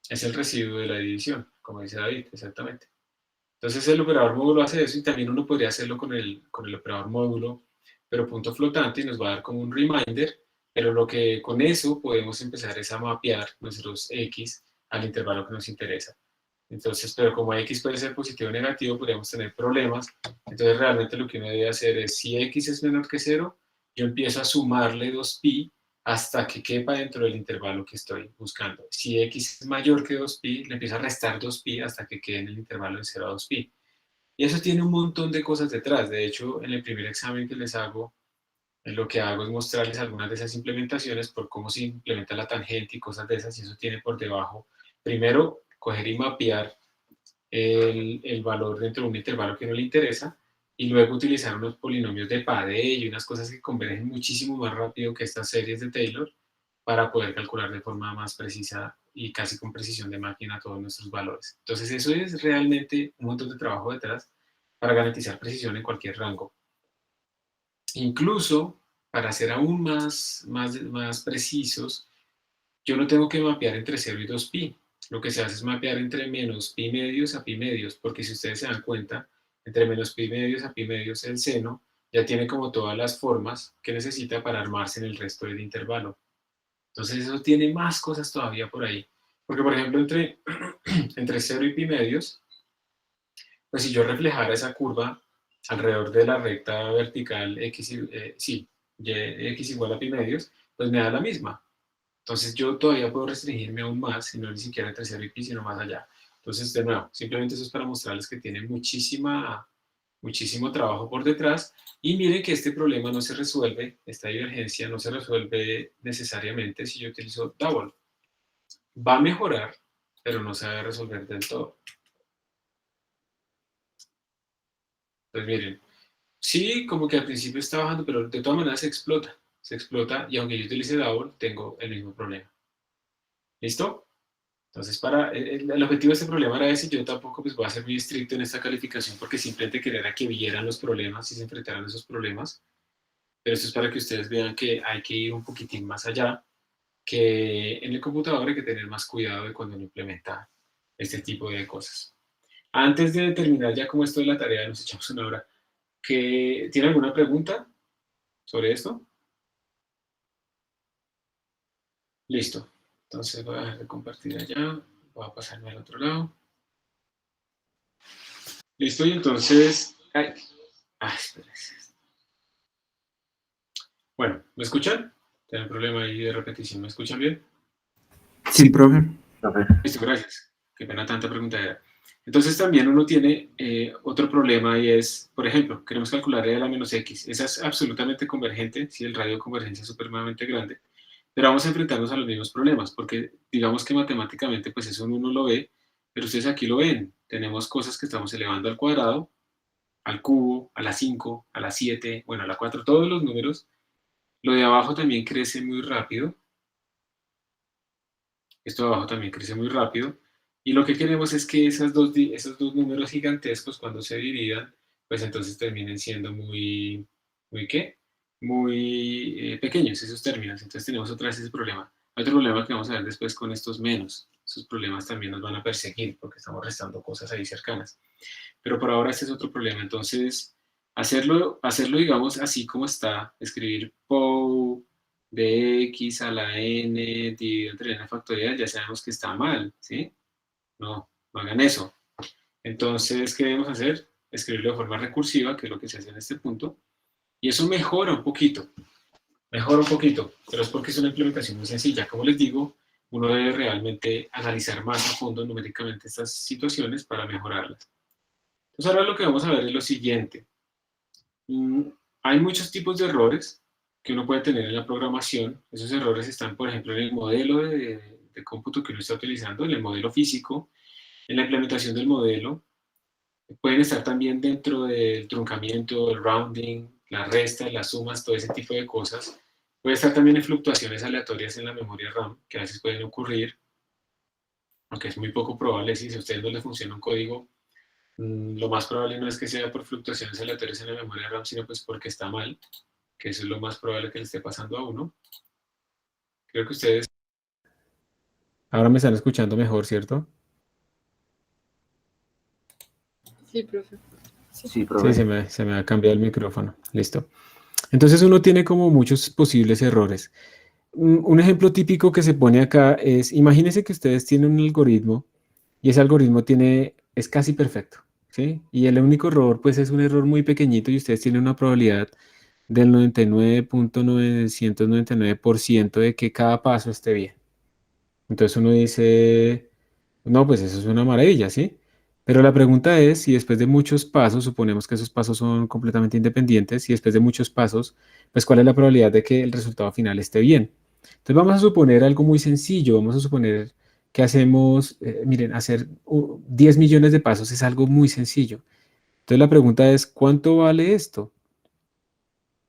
Es el residuo de la división, como dice David, exactamente. Entonces el operador módulo hace eso y también uno podría hacerlo con el operador módulo, pero punto flotante y nos va a dar como un reminder, pero lo que con eso podemos empezar es a mapear nuestros x al intervalo que nos interesa. Entonces, pero como x puede ser positivo o negativo, podríamos tener problemas. Entonces realmente lo que uno debe hacer es, si x es menor que 0, yo empiezo a sumarle 2pi hasta que quepa dentro del intervalo que estoy buscando. Si x es mayor que 2pi, le empiezo a restar 2pi hasta que quede en el intervalo de 0 a 2pi. Y eso tiene un montón de cosas detrás. De hecho, en el primer examen que les hago, lo que hago es mostrarles algunas de esas implementaciones por cómo se implementa la tangente y cosas de esas, y eso tiene por debajo, primero, coger y mapear el valor dentro de un intervalo que no le interesa, y luego utilizar unos polinomios de Padé y unas cosas que convergen muchísimo más rápido que estas series de Taylor para poder calcular de forma más precisa y casi con precisión de máquina todos nuestros valores. Entonces eso es realmente un montón de trabajo detrás para garantizar precisión en cualquier rango. Incluso, para ser aún más precisos, yo no tengo que mapear entre 0 y 2pi. Lo que se hace es mapear entre menos pi medios a pi medios, porque si ustedes se dan cuenta, entre menos pi medios a pi medios el seno ya tiene como todas las formas que necesita para armarse en el resto del intervalo. Entonces eso tiene más cosas todavía por ahí. Porque, por ejemplo, entre 0 y pi medios, pues si yo reflejara esa curva alrededor de la recta vertical x, x igual a pi medios, pues me da la misma. Entonces yo todavía puedo restringirme aún más, y no ni siquiera entre 0 y pi, sino más allá. Entonces, de nuevo, simplemente eso es para mostrarles que tiene muchísima muchísimo trabajo por detrás, y miren que este problema no se resuelve, esta divergencia no se resuelve necesariamente si yo utilizo double. Va a mejorar, pero no se va a resolver del todo. Entonces miren, sí, como que al principio está bajando, pero de todas maneras se explota, y aunque yo utilice double, tengo el mismo problema. ¿Listo? Entonces, el objetivo de este problema era ese. Yo tampoco pues, voy a ser muy estricto en esta calificación porque simplemente quería que vieran los problemas y se enfrentaran a esos problemas. Pero esto es para que ustedes vean que hay que ir un poquitín más allá, que en el computador hay que tener más cuidado de cuando uno implementa este tipo de cosas. Antes de terminar ya como esto de la tarea, nos echamos una hora. ¿Tiene alguna pregunta sobre esto? Listo. Entonces voy a dejar de compartir allá. Voy a pasarme al otro lado. Listo, y entonces... espérense. Bueno, ¿me escuchan? Tengo un problema ahí de repetición. ¿Me escuchan bien? Sí, profe. Listo, gracias. Qué pena tanta preguntadera. Entonces también uno tiene otro problema y es, por ejemplo, queremos calcular e a la menos x. Esa es absolutamente convergente, si el radio de convergencia es supremamente grande, pero vamos a enfrentarnos a los mismos problemas, porque digamos que matemáticamente pues eso uno no lo ve, pero ustedes aquí lo ven. Tenemos cosas que estamos elevando al cuadrado, al cubo, a la 5, a la 7, bueno, a la 4, todos los números. Lo de abajo también crece muy rápido. Esto de abajo también crece muy rápido. Y lo que queremos es que esos dos números gigantescos, cuando se dividan, pues entonces terminen siendo ¿qué? Muy pequeños esos términos. Entonces tenemos otra vez ese problema. Otro problema que vamos a ver después con estos menos. Esos problemas también nos van a perseguir porque estamos restando cosas ahí cercanas. Pero por ahora este es otro problema. Entonces, hacerlo digamos, así como está, escribir POU de x a la n dividido entre n factorial, ya sabemos que está mal, ¿sí? No hagan eso. Entonces, ¿qué debemos hacer? Escribirlo de forma recursiva, que es lo que se hace en este punto, y eso mejora un poquito, pero es porque es una implementación muy sencilla. Como les digo, uno debe realmente analizar más a fondo numéricamente estas situaciones para mejorarlas. Entonces, ahora lo que vamos a ver es lo siguiente. Hay muchos tipos de errores que uno puede tener en la programación. Esos errores están, por ejemplo, en el modelo de cómputo que uno está utilizando, en el modelo físico, en la implementación del modelo. Pueden estar también dentro del truncamiento, el rounding, la resta, las sumas, todo ese tipo de cosas. Puede estar también en fluctuaciones aleatorias en la memoria RAM, que a veces pueden ocurrir, aunque es muy poco probable. Si a ustedes no les funciona un código, lo más probable no es que sea por fluctuaciones aleatorias en la memoria RAM, sino pues porque está mal, que eso es lo más probable que le esté pasando a uno. Creo que ustedes... Ahora me están escuchando mejor, ¿cierto? Sí, profe. Sí, profe. Sí, se me ha cambiado el micrófono. Listo. Entonces uno tiene como muchos posibles errores. Un ejemplo típico que se pone acá es, imagínense que ustedes tienen un algoritmo y ese algoritmo es casi perfecto, ¿sí? Y el único error pues es un error muy pequeñito y ustedes tienen una probabilidad del 99.999% de que cada paso esté bien. Entonces uno dice, no, pues eso es una maravilla, ¿sí? Pero la pregunta es si después de muchos pasos, suponemos que esos pasos son completamente independientes, y después de muchos pasos, pues cuál es la probabilidad de que el resultado final esté bien. Entonces vamos a suponer algo muy sencillo, vamos a suponer que hacemos, miren, hacer 10 millones de pasos es algo muy sencillo. Entonces la pregunta es, ¿cuánto vale esto?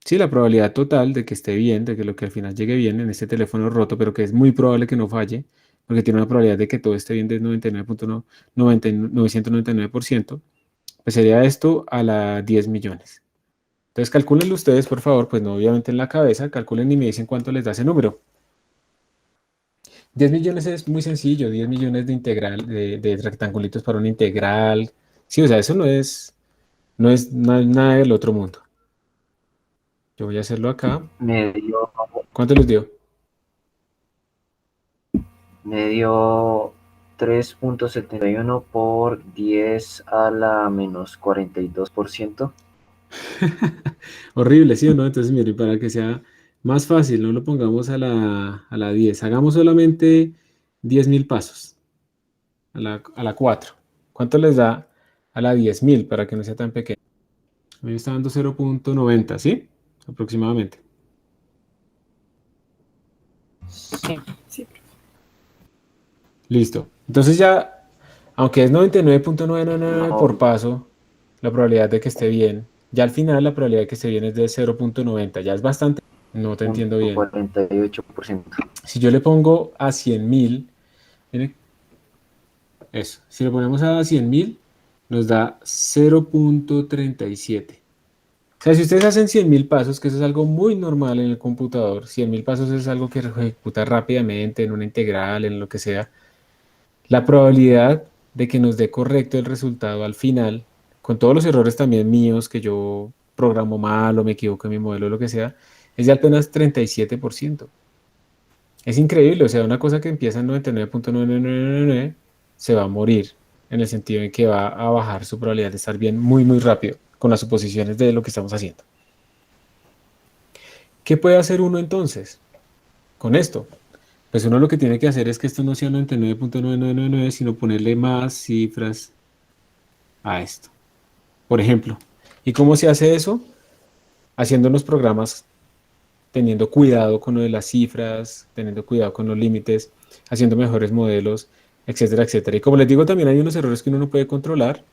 Sí, la probabilidad total de que esté bien, de que lo que al final llegue bien en este teléfono roto, pero que es muy probable que no falle, porque tiene una probabilidad de que todo esté bien del 99.999%, pues sería esto a la 10 millones. Entonces calcúlenlo ustedes, por favor, pues no obviamente en la cabeza, calculen y me dicen cuánto les da ese número. 10 millones es muy sencillo, 10 millones de integral, de rectangulitos para una integral. Sí, o sea, eso no es nada del otro mundo. Yo voy a hacerlo acá. Me dio, ¿Cuánto les dio? me dio 3.71 por 10 a la menos 42%. Horrible, ¿sí o no? Entonces, mire, para que sea más fácil, no lo pongamos a la 10. Hagamos solamente 10.000 pasos. A la 4. ¿Cuánto les da a la 10.000 para que no sea tan pequeño? Me está dando 0.90, ¿sí? Aproximadamente. Sí. Sí, Listo. Entonces ya, aunque es 99.999 por No, paso, la probabilidad de que esté bien, ya al final la probabilidad de que esté bien es de 0.90. Ya es bastante. No te entiendo bien. 48%. Si yo le pongo a 100.000, mire, eso. Si le ponemos a 100.000, nos da 0.37. O sea, si ustedes hacen 100.000 pasos, que eso es algo muy normal en el computador, 100.000 pasos es algo que se ejecuta rápidamente en una integral, en lo que sea, la probabilidad de que nos dé correcto el resultado al final, con todos los errores también míos, que yo programo mal o me equivoco en mi modelo o lo que sea, es de apenas 37%. Es increíble, o sea, una cosa que empieza en 99.9999 se va a morir, en el sentido en que va a bajar su probabilidad de estar bien muy, muy rápido con las suposiciones de lo que estamos haciendo. ¿Qué puede hacer uno entonces con esto? Pues uno lo que tiene que hacer es que esto no sea 99.9999, sino ponerle más cifras a esto. Por ejemplo, ¿y cómo se hace eso? Haciendo los programas, teniendo cuidado con lo de las cifras, teniendo cuidado con los límites, haciendo mejores modelos, etcétera, etcétera. Y como les digo, también hay unos errores que uno no puede controlar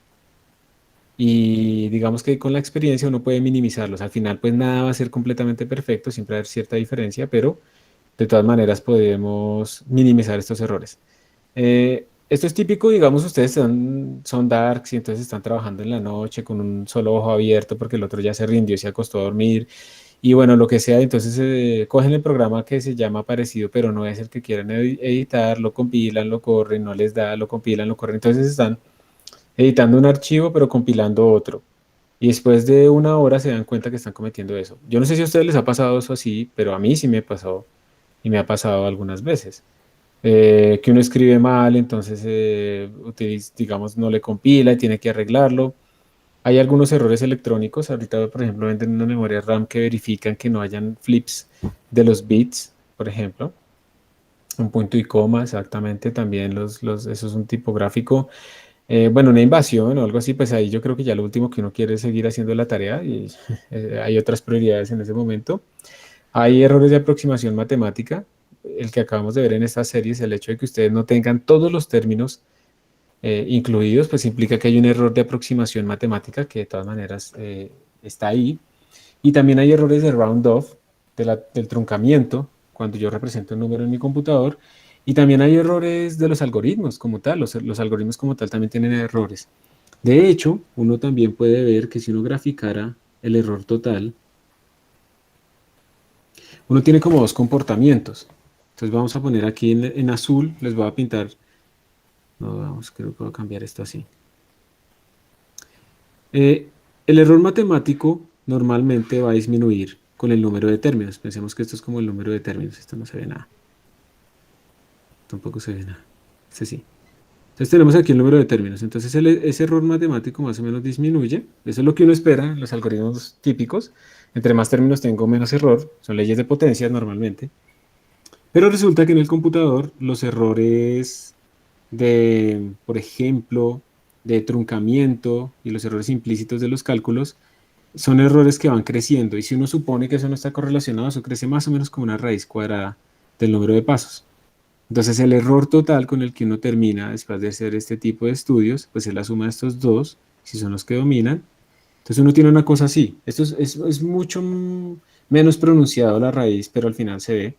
y digamos que con la experiencia uno puede minimizarlos. Al final, pues nada va a ser completamente perfecto, siempre va a haber cierta diferencia, pero de todas maneras podemos minimizar estos errores. Esto es típico, digamos, ustedes son darks y entonces están trabajando en la noche con un solo ojo abierto porque el otro ya se rindió y se acostó a dormir. Y bueno, lo que sea, entonces cogen el programa que se llama parecido, pero no es el que quieren editar, lo compilan, lo corren, no les da, lo compilan, lo corren. Entonces están editando un archivo, pero compilando otro. Y después de una hora se dan cuenta que están cometiendo eso. Yo no sé si a ustedes les ha pasado eso así, pero a mí sí me pasó y me ha pasado algunas veces. Que uno escribe mal, entonces digamos, no le compila y tiene que arreglarlo. Hay algunos errores electrónicos. Ahorita, por ejemplo, venden una memoria RAM que verifican que no hayan flips de los bits, por ejemplo. Un punto y coma, exactamente. También eso es un tipográfico. Bueno, una invasión o algo así, pues ahí yo creo que ya lo último que uno quiere es seguir haciendo la tarea y hay otras prioridades en ese momento. Hay errores de aproximación matemática. El que acabamos de ver en esta serie es el hecho de que ustedes no tengan todos los términos incluidos, pues implica que hay un error de aproximación matemática que de todas maneras está ahí. Y también hay errores de round off, del truncamiento, cuando yo represento un número en mi computador. Y también hay errores de los algoritmos como tal. Los algoritmos como tal también tienen errores. De hecho, uno también puede ver que si uno graficara el error total, uno tiene como dos comportamientos. Entonces vamos a poner aquí en azul, les voy a pintar. No, vamos, creo que voy a cambiar esto así. El error matemático normalmente va a disminuir con el número de términos. Pensemos que esto es como el número de términos. Esto no se ve nada. Tampoco se ve nada. Este sí. Entonces tenemos aquí el número de términos. Entonces ese error matemático más o menos disminuye. Eso es lo que uno espera en los algoritmos típicos. Entre más términos tengo, menos error. Son leyes de potencia normalmente. Pero resulta que en el computador los errores por ejemplo, de truncamiento y los errores implícitos de los cálculos son errores que van creciendo. Y si uno supone que eso no está correlacionado, eso crece más o menos como una raíz cuadrada del número de pasos. Entonces el error total con el que uno termina después de hacer este tipo de estudios, pues es la suma de estos dos, si son los que dominan. Entonces uno tiene una cosa así. Esto es mucho menos pronunciado la raíz, pero al final se ve.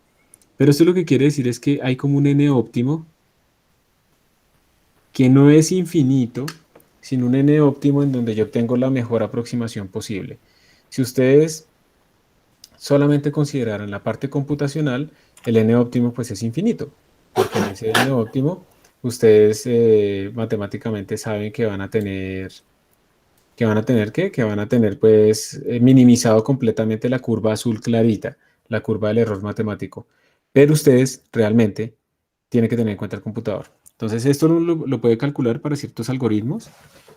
Pero esto lo que quiere decir es que hay como un n óptimo que no es infinito, sino un n óptimo en donde yo obtengo la mejor aproximación posible. Si ustedes solamente consideraran la parte computacional, el n óptimo pues es infinito, porque en ese n óptimo ustedes matemáticamente saben que van a tener ¿qué? Que van a tener pues minimizado completamente la curva azul clarita, la curva del error matemático. Pero ustedes realmente tienen que tener en cuenta el computador. Entonces esto uno lo puede calcular para ciertos algoritmos.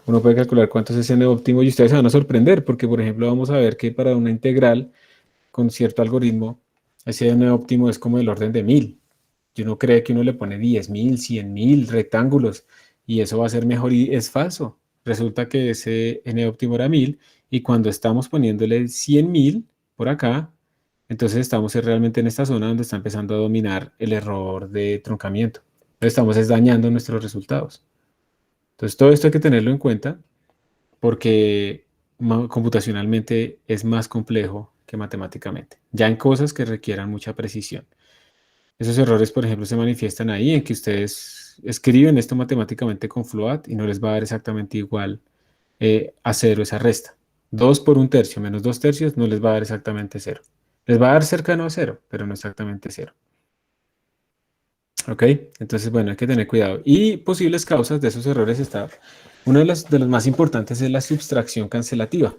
Uno puede calcular cuánto es ese n óptimo y ustedes se van a sorprender porque, por ejemplo, vamos a ver que para una integral con cierto algoritmo, ese n óptimo es como del orden de 1000. Y uno cree que uno le pone 10.000, 100.000 rectángulos y eso va a ser mejor y es falso. Resulta que ese n óptimo era 1000 y cuando estamos poniéndole 100.000 por acá, entonces estamos realmente en esta zona donde está empezando a dominar el error de truncamiento. Estamos dañando nuestros resultados. Entonces todo esto hay que tenerlo en cuenta porque computacionalmente es más complejo que matemáticamente, ya en cosas que requieran mucha precisión. Esos errores, por ejemplo, se manifiestan ahí en que ustedes escriben esto matemáticamente con float y no les va a dar exactamente igual a cero esa resta. 2 por 1/3 menos 2/3 no les va a dar exactamente 0. Les va a dar cercano a 0, pero no exactamente 0. ¿Ok? Entonces, bueno, hay que tener cuidado. Y posibles causas de esos errores está, uno de los más importantes es la subtracción cancelativa.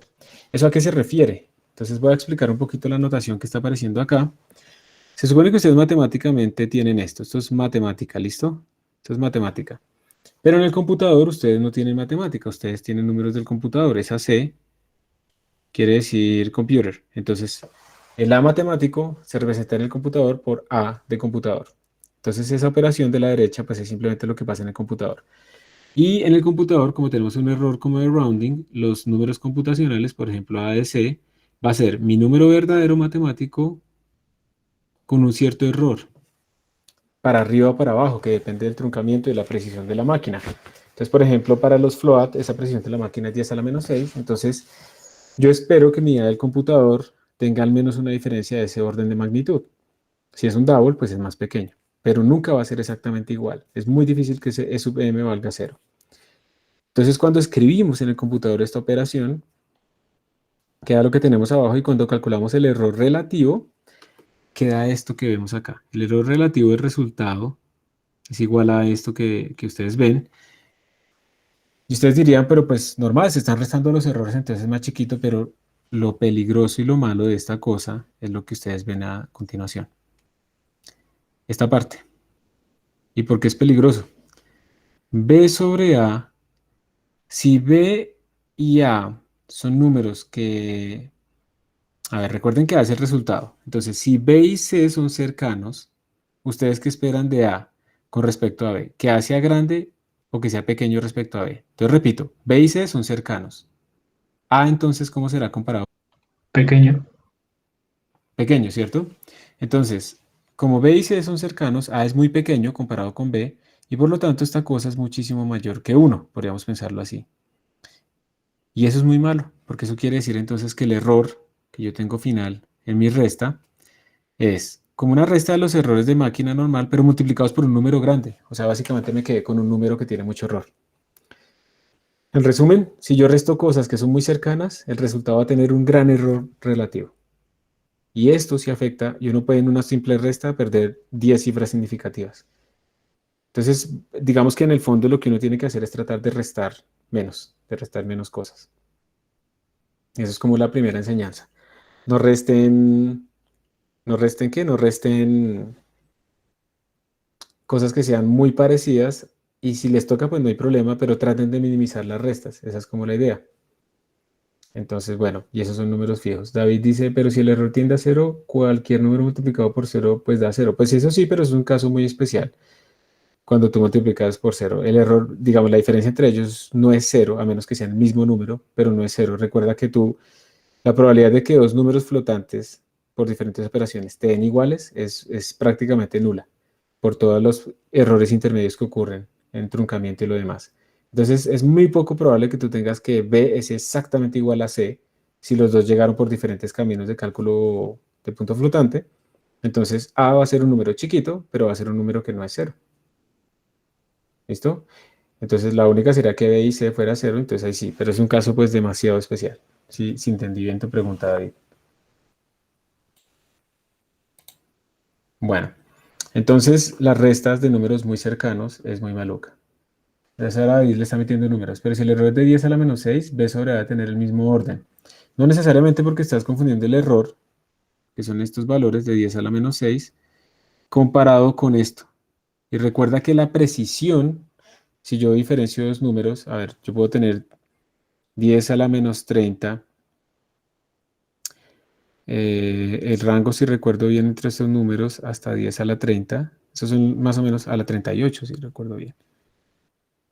¿Eso a qué se refiere? Entonces voy a explicar un poquito la notación que está apareciendo acá. Se supone que ustedes matemáticamente tienen esto. Esto es matemática, ¿listo? Esto es matemática. Pero en el computador ustedes no tienen matemática, ustedes tienen números del computador. Esa C quiere decir computer. Entonces, el A matemático se representa en el computador por A de computador. Entonces, esa operación de la derecha, pues es simplemente lo que pasa en el computador. Y en el computador, como tenemos un error como de rounding, los números computacionales, por ejemplo, A de C, va a ser mi número verdadero matemático con un cierto error, para arriba o para abajo, que depende del truncamiento y de la precisión de la máquina. Entonces, por ejemplo, para los float, esa precisión de la máquina es 10 a la menos 6. Entonces, yo espero que mi idea del computador tenga al menos una diferencia de ese orden de magnitud. Si es un double, pues es más pequeño, pero nunca va a ser exactamente igual. Es muy difícil que ese E sub m valga 0. Entonces, cuando escribimos en el computador esta operación, queda lo que tenemos abajo, y cuando calculamos el error relativo, queda esto que vemos acá. El error relativo del resultado es igual a esto que ustedes ven. Y ustedes dirían, pero pues normal, se están restando los errores, entonces es más chiquito, pero lo peligroso y lo malo de esta cosa es lo que ustedes ven a continuación. Esta parte. ¿Y por qué es peligroso? B sobre A, si B y A son números que... A ver, recuerden que A es el resultado. Entonces, si B y C son cercanos, ¿ustedes qué esperan de A con respecto a B? ¿Que A sea grande o que sea pequeño respecto a B? Entonces, repito, B y C son cercanos. A, entonces, ¿cómo será comparado? Pequeño. Pequeño, ¿cierto? Entonces, como B y C son cercanos, A es muy pequeño comparado con B, y por lo tanto esta cosa es muchísimo mayor que 1, podríamos pensarlo así. Y eso es muy malo, porque eso quiere decir entonces que el error que yo tengo final en mi resta es como una resta de los errores de máquina normal, pero multiplicados por un número grande. O sea, básicamente me quedé con un número que tiene mucho error. En resumen, si yo resto cosas que son muy cercanas, el resultado va a tener un gran error relativo. Y esto sí afecta, y uno puede en una simple resta perder 10 cifras significativas. Entonces, digamos que en el fondo lo que uno tiene que hacer es tratar de restar menos cosas. Eso es como la primera enseñanza. No resten, ¿no resten qué? No resten cosas que sean muy parecidas, y si les toca, pues no hay problema, pero traten de minimizar las restas. Esa es como la idea. Entonces, bueno, y esos son números fijos. David dice, pero si el error tiende a 0, cualquier número multiplicado por 0, pues da 0. Pues eso sí, pero es un caso muy especial. Cuando tú multiplicas por 0, el error, digamos, la diferencia entre ellos no es 0, a menos que sean el mismo número, pero no es 0. Recuerda que la probabilidad de que dos números flotantes por diferentes operaciones te den iguales es prácticamente nula, por todos los errores intermedios que ocurren en truncamiento y lo demás. Entonces, es muy poco probable que tú tengas que B es exactamente igual a C si los dos llegaron por diferentes caminos de cálculo de punto flotante. Entonces, A va a ser un número chiquito, pero va a ser un número que no es 0. ¿Listo? Entonces, la única sería que B y C fuera 0, entonces ahí sí, pero es un caso pues demasiado especial. Sí, si entendí bien tu pregunta, David. Bueno, entonces las restas de números muy cercanos es muy maluca. Entonces ahora David le está metiendo números, pero si el error es de 10 a la menos 6, B sobre A va a tener el mismo orden. No necesariamente porque estás confundiendo el error, que son estos valores de 10 a la menos 6, comparado con esto. Y recuerda que la precisión, si yo diferencio dos números, a ver, yo puedo tener 10 a la menos 30. El rango, si recuerdo bien, entre estos números hasta 10 a la 30. Esos son más o menos a la 38, si recuerdo bien.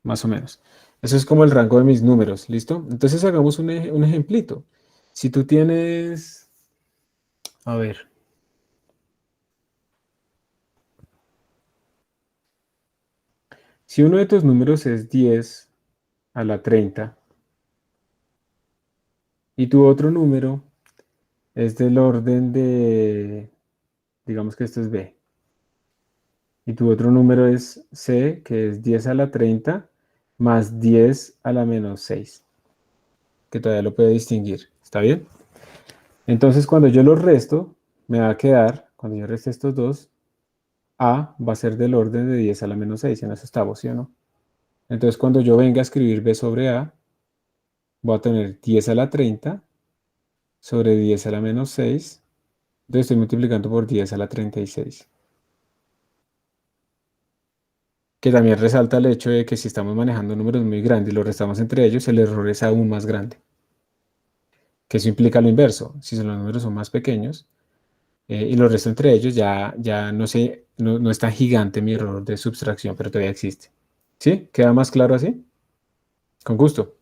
Más o menos. Eso es como el rango de mis números, ¿listo? Entonces hagamos un ejemplito. Si tú tienes, a ver, si uno de tus números es 10 a la 30 y tu otro número es del orden de, digamos que esto es B, y tu otro número es C, que es 10 a la 30 más 10 a la menos 6, que todavía lo puede distinguir, ¿está bien? Entonces cuando yo los resto, me va a quedar, cuando yo reste estos dos, A va a ser del orden de 10 a la menos 6, en eso estamos, ¿sí o no? Entonces cuando yo venga a escribir B sobre A, voy a tener 10 a la 30 sobre 10 a la menos 6, entonces estoy multiplicando por 10 a la 36. Que también resalta el hecho de que si estamos manejando números muy grandes y los restamos entre ellos, el error es aún más grande. Que eso implica lo inverso. Si los números son más pequeños y los resto entre ellos, ya no es tan gigante mi error de subtracción, pero todavía existe. ¿Sí? ¿Queda más claro así? Con gusto.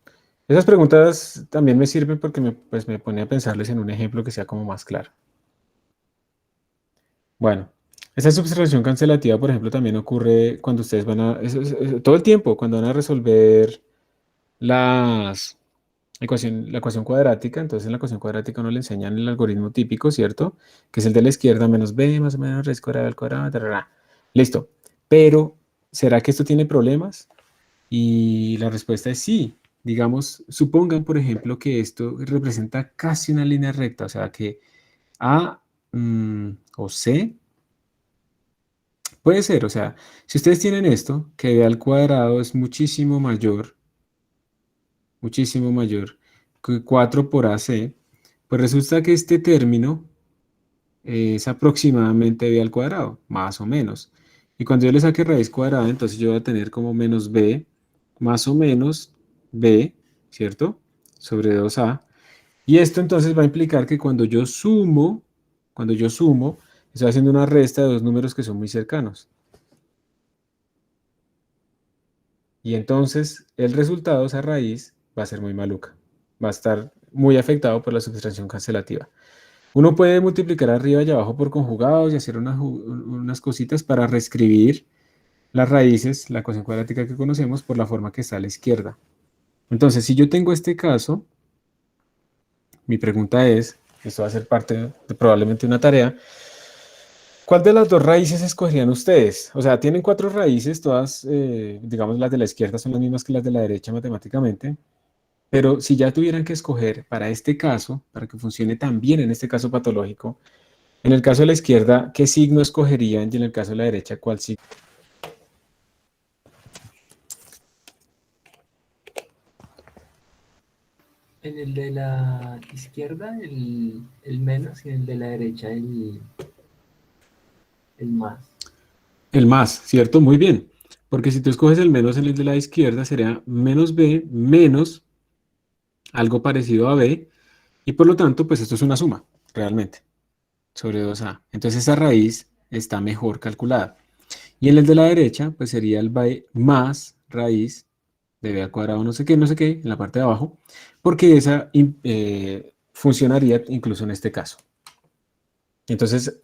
Esas preguntas también me sirven porque me pone a pensarles en un ejemplo que sea como más claro. Bueno, esa subtracción cancelativa, por ejemplo, también ocurre cuando ustedes van a, todo el tiempo, cuando van a resolver las la ecuación cuadrática. Entonces en la ecuación cuadrática uno le enseñan el algoritmo típico, ¿cierto? Que es el de la izquierda, menos b más o menos raíz cuadrada al cuadrado, tarara. Listo. Pero, ¿será que esto tiene problemas? Y la respuesta es sí. Digamos, supongan, por ejemplo, que esto representa casi una línea recta, o sea, que A o C puede ser, o sea, si ustedes tienen esto, que b al cuadrado es muchísimo mayor que 4 por AC, pues resulta que este término es aproximadamente b al cuadrado, más o menos. Y cuando yo le saque raíz cuadrada, entonces yo voy a tener como menos b más o menos b, ¿cierto? Sobre 2a. Y esto entonces va a implicar que cuando yo sumo, estoy haciendo una resta de dos números que son muy cercanos. Y entonces el resultado, esa raíz, va a ser muy maluca. Va a estar muy afectado por la subtracción cancelativa. Uno puede multiplicar arriba y abajo por conjugados y hacer unas cositas para reescribir las raíces, la ecuación cuadrática que conocemos, por la forma que está a la izquierda. Entonces, si yo tengo este caso, mi pregunta es, esto va a ser parte de probablemente una tarea, ¿cuál de las dos raíces escogerían ustedes? O sea, tienen cuatro raíces, todas, digamos, las de la izquierda son las mismas que las de la derecha matemáticamente, pero si ya tuvieran que escoger para este caso, para que funcione tan bien en este caso patológico, en el caso de la izquierda, ¿qué signo escogerían? Y en el caso de la derecha, ¿cuál signo? En el de la izquierda, el menos, y en el de la derecha, el más. El más, ¿cierto? Muy bien. Porque si tú escoges el menos en el de la izquierda, sería menos b menos algo parecido a b, y por lo tanto, pues esto es una suma, realmente, sobre 2a. Entonces esa raíz está mejor calculada. Y en el de la derecha, pues sería el b más raíz de b al cuadrado no sé qué, en la parte de abajo, porque esa funcionaría incluso en este caso. Entonces,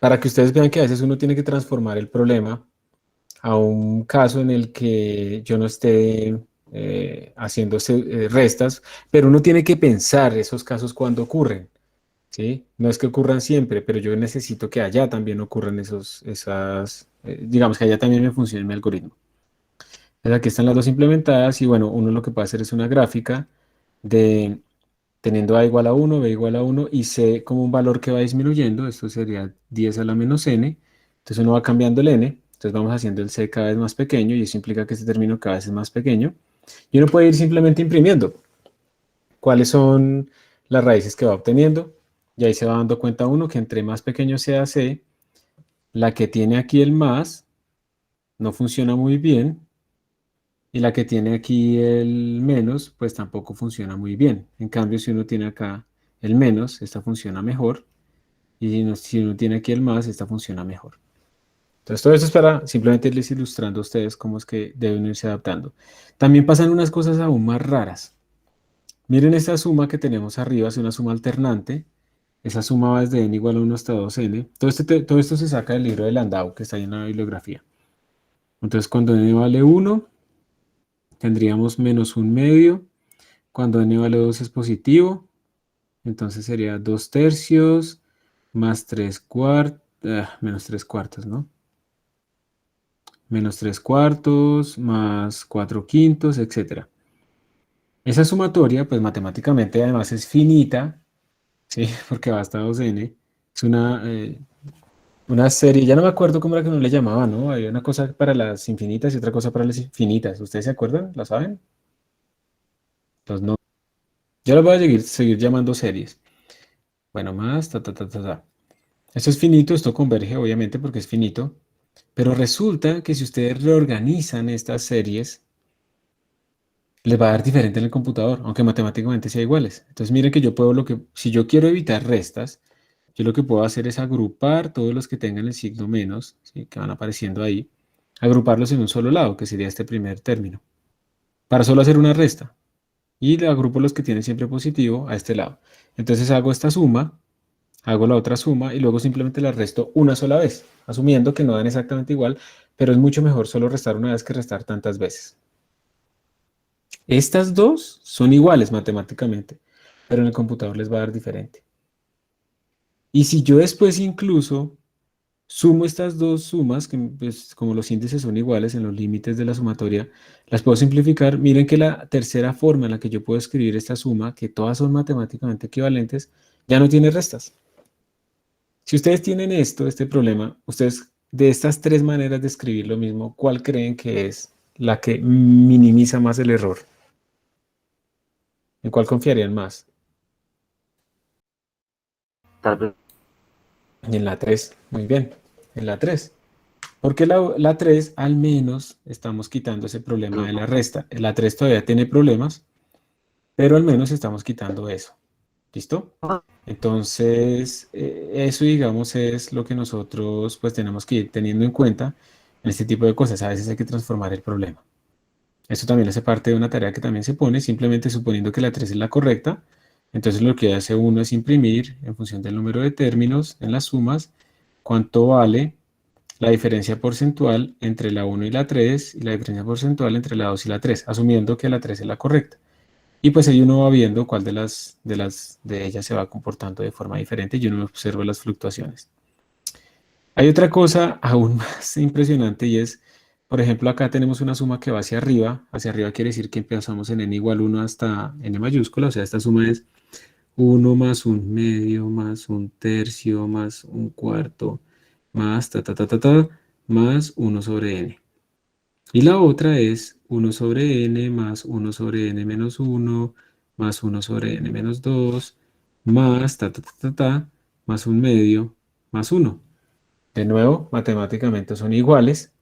para que ustedes vean que a veces uno tiene que transformar el problema a un caso en el que yo no esté haciendo restas, pero uno tiene que pensar esos casos cuando ocurren, ¿sí? No es que ocurran siempre, pero yo necesito que allá también ocurran digamos que allá también me funcione mi algoritmo. Entonces aquí están las dos implementadas y bueno, uno lo que puede hacer es una gráfica de teniendo a igual a 1, b igual a 1 y c como un valor que va disminuyendo, esto sería 10 a la menos n, entonces uno va cambiando el n, entonces vamos haciendo el c cada vez más pequeño y eso implica que este término cada vez es más pequeño y uno puede ir simplemente imprimiendo cuáles son las raíces que va obteniendo y ahí se va dando cuenta uno que entre más pequeño sea c, la que tiene aquí el más no funciona muy bien y la que tiene aquí el menos, pues tampoco funciona muy bien. En cambio, si uno tiene acá el menos, esta funciona mejor. Y si uno tiene aquí el más, esta funciona mejor. Entonces, todo esto es para simplemente irles ilustrando a ustedes cómo es que deben irse adaptando. También pasan unas cosas aún más raras. Miren esta suma que tenemos arriba, es una suma alternante. Esa suma va desde n igual a 1 hasta 2n. Todo esto se saca del libro de Landau, que está ahí en la bibliografía. Entonces, cuando n vale 1, tendríamos menos 1/2. Cuando n vale 2 es positivo, entonces sería 2/3 más 3/4, menos 3/4, ¿no? Menos 3/4 más 4/5, etc. Esa sumatoria, pues matemáticamente además es finita, ¿sí? Porque va hasta 2n. Es una serie, ya no me acuerdo cómo era que no le llamaban, ¿no? Había una cosa para las infinitas y otra cosa para las infinitas. ¿Ustedes se acuerdan? ¿La saben? Pues no. Yo las voy a seguir llamando series. Bueno, más, ta. Esto es finito, esto converge, obviamente, porque es finito. Pero resulta que si ustedes reorganizan estas series, les va a dar diferente en el computador, aunque matemáticamente sea iguales. Entonces miren que yo puedo si yo quiero evitar restas, yo lo que puedo hacer es agrupar todos los que tengan el signo menos, ¿sí? Que van apareciendo ahí, agruparlos en un solo lado, que sería este primer término, para solo hacer una resta. Y le agrupo los que tienen siempre positivo a este lado. Entonces hago esta suma, hago la otra suma y luego simplemente la resto una sola vez, asumiendo que no dan exactamente igual, pero es mucho mejor solo restar una vez que restar tantas veces. Estas dos son iguales matemáticamente, pero en el computador les va a dar diferente. Y si yo después incluso sumo estas dos sumas, que pues, como los índices son iguales en los límites de la sumatoria, las puedo simplificar. Miren que la tercera forma en la que yo puedo escribir esta suma, que todas son matemáticamente equivalentes, ya no tiene restas. Si ustedes tienen este problema, ustedes de estas tres maneras de escribir lo mismo, ¿cuál creen que es la que minimiza más el error? ¿En cuál confiarían más? Tal vez En la 3, muy bien, en la 3. Porque la 3 al menos estamos quitando ese problema de la resta. La 3 todavía tiene problemas, pero al menos estamos quitando eso. ¿Listo? Entonces, eso digamos es lo que nosotros pues tenemos que ir teniendo en cuenta en este tipo de cosas. A veces hay que transformar el problema. Esto también hace parte de una tarea que también se pone, simplemente suponiendo que la 3 es la correcta. Entonces lo que hace uno es imprimir en función del número de términos en las sumas cuánto vale la diferencia porcentual entre la 1 y la 3 y la diferencia porcentual entre la 2 y la 3, asumiendo que la 3 es la correcta. Y pues ahí uno va viendo cuál de ellas se va comportando de forma diferente y uno observa las fluctuaciones. Hay otra cosa aún más impresionante y es, por ejemplo, acá tenemos una suma que va hacia arriba. Hacia arriba quiere decir que empezamos en n igual 1 hasta n mayúscula, o sea, esta suma es 1 más 1/2 más 1/3 más 1/4 más más 1 sobre n. Y la otra es 1 sobre n más 1 sobre n menos 1 más 1 sobre n menos 2 más más 1/2 más 1. De nuevo, matemáticamente son iguales,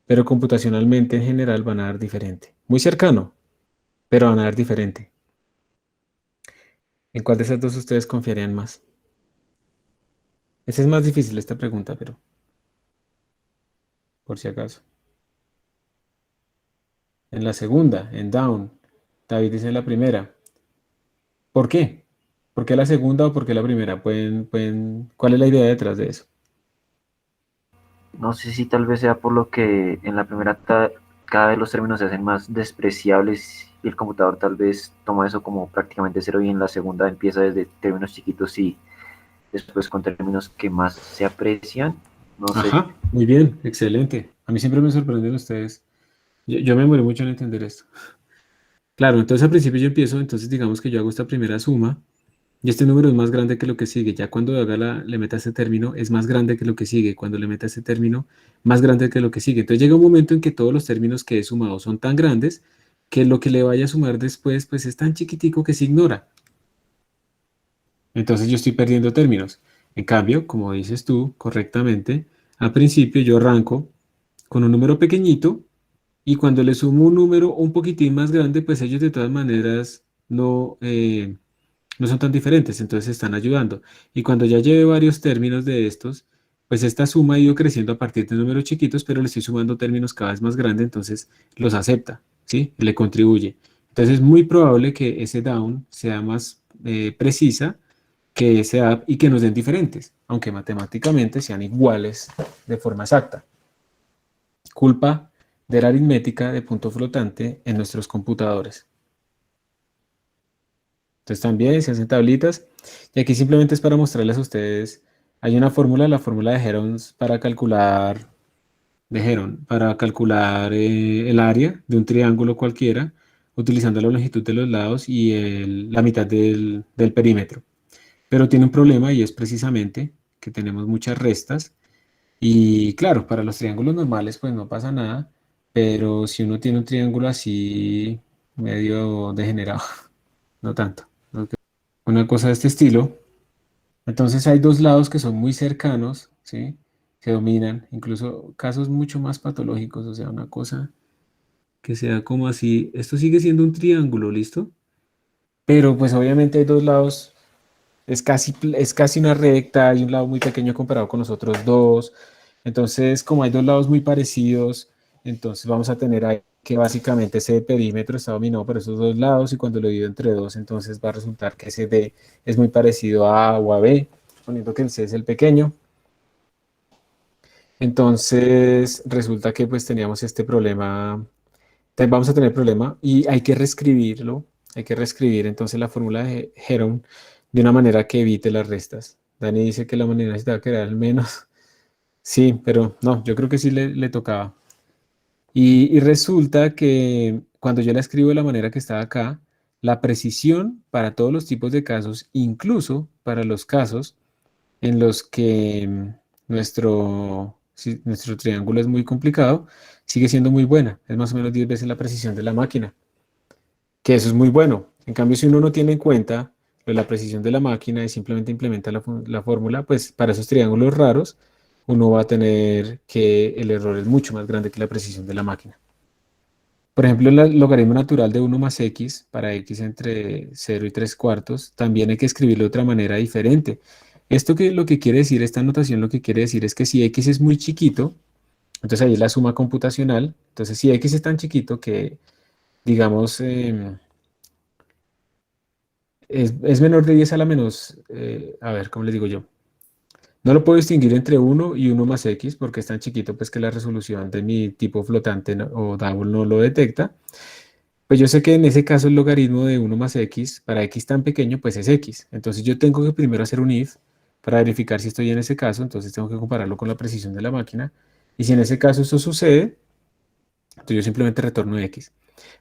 pero computacionalmente en general van a dar diferente. Muy cercano, pero van a dar diferente. ¿En cuál de esas dos ustedes confiarían más? Esa es más difícil esta pregunta, pero por si acaso. En la segunda, en down. David dice en la primera. ¿Por qué? ¿Por qué la segunda o por qué la primera? ¿Cuál es la idea detrás de eso? no sé si tal vez sea por lo que en la primera cada vez los términos se hacen más despreciables y el computador tal vez toma eso como prácticamente cero y en la segunda empieza desde términos chiquitos y después con términos que más se aprecian. No sé. Ajá, muy bien, excelente. A mí siempre me sorprenden ustedes. Yo me muero mucho en entender esto. Claro, entonces al principio yo empiezo, entonces digamos que yo hago esta primera suma y este número es más grande que lo que sigue. Ya cuando le meta este término es más grande que lo que sigue. Cuando le meta este término, más grande que lo que sigue. Entonces llega un momento en que todos los términos que he sumado son tan grandes que lo que le vaya a sumar después pues es tan chiquitico que se ignora. Entonces yo estoy perdiendo términos. En cambio, como dices tú correctamente, al principio yo arranco con un número pequeñito y cuando le sumo un número un poquitín más grande, pues ellos de todas maneras no son tan diferentes, entonces están ayudando. Y cuando ya lleve varios términos de estos, pues esta suma ha ido creciendo a partir de números chiquitos, pero le estoy sumando términos cada vez más grandes, entonces los acepta, ¿sí? Le contribuye. Entonces es muy probable que ese down sea más precisa que ese up y que nos den diferentes, aunque matemáticamente sean iguales de forma exacta. Culpa de la aritmética de punto flotante en nuestros computadores. Entonces también se hacen tablitas, y aquí simplemente es para mostrarles a ustedes, hay una fórmula, la fórmula de Heron para calcular, el área de un triángulo cualquiera, utilizando la longitud de los lados y la mitad del perímetro. Pero tiene un problema y es precisamente que tenemos muchas restas, y claro, para los triángulos normales pues no pasa nada, pero si uno tiene un triángulo así medio degenerado, no tanto. Una cosa de este estilo. Entonces hay dos lados que son muy cercanos, ¿sí? Se dominan, incluso casos mucho más patológicos, o sea, una cosa que sea como así. Esto sigue siendo un triángulo, ¿listo? Pero pues obviamente hay dos lados, es casi una recta, hay un lado muy pequeño comparado con los otros dos. Entonces, como hay dos lados muy parecidos, entonces vamos a tener ahí que básicamente ese perímetro está dominado por esos dos lados, y cuando lo divido entre dos, entonces va a resultar que ese D es muy parecido a A o a B, poniendo que el C es el pequeño. Entonces resulta que pues teníamos este problema, vamos a tener problema y hay que reescribirlo, hay que reescribir entonces la fórmula de Heron de una manera que evite las restas. Dani dice que la manera necesitaba que era al menos. Sí, pero no, yo creo que sí le tocaba. Y resulta que cuando yo la escribo de la manera que está acá, la precisión para todos los tipos de casos, incluso para los casos en los que nuestro triángulo es muy complicado, sigue siendo muy buena. Es más o menos 10 veces la precisión de la máquina, que eso es muy bueno. En cambio, si uno no tiene en cuenta la precisión de la máquina y simplemente implementa la fórmula, pues para esos triángulos raros, uno va a tener que el error es mucho más grande que la precisión de la máquina. Por ejemplo, el logaritmo natural de 1 más x para x entre 0 y 3 cuartos, también hay que escribirlo de otra manera diferente. Lo que quiere decir, esta notación lo que quiere decir es que si x es muy chiquito, entonces ahí es la suma computacional. Entonces, si x es tan chiquito que, digamos, es menor de 10 a la menos, a ver, ¿cómo les digo yo? No lo puedo distinguir entre 1 y 1 más x porque es tan chiquito pues que la resolución de mi tipo flotante o double no lo detecta. Pues yo sé que en ese caso el logaritmo de 1 más x para x tan pequeño pues es x. Entonces yo tengo que primero hacer un if para verificar si estoy en ese caso. Entonces tengo que compararlo con la precisión de la máquina. Y si en ese caso esto sucede, entonces yo simplemente retorno x.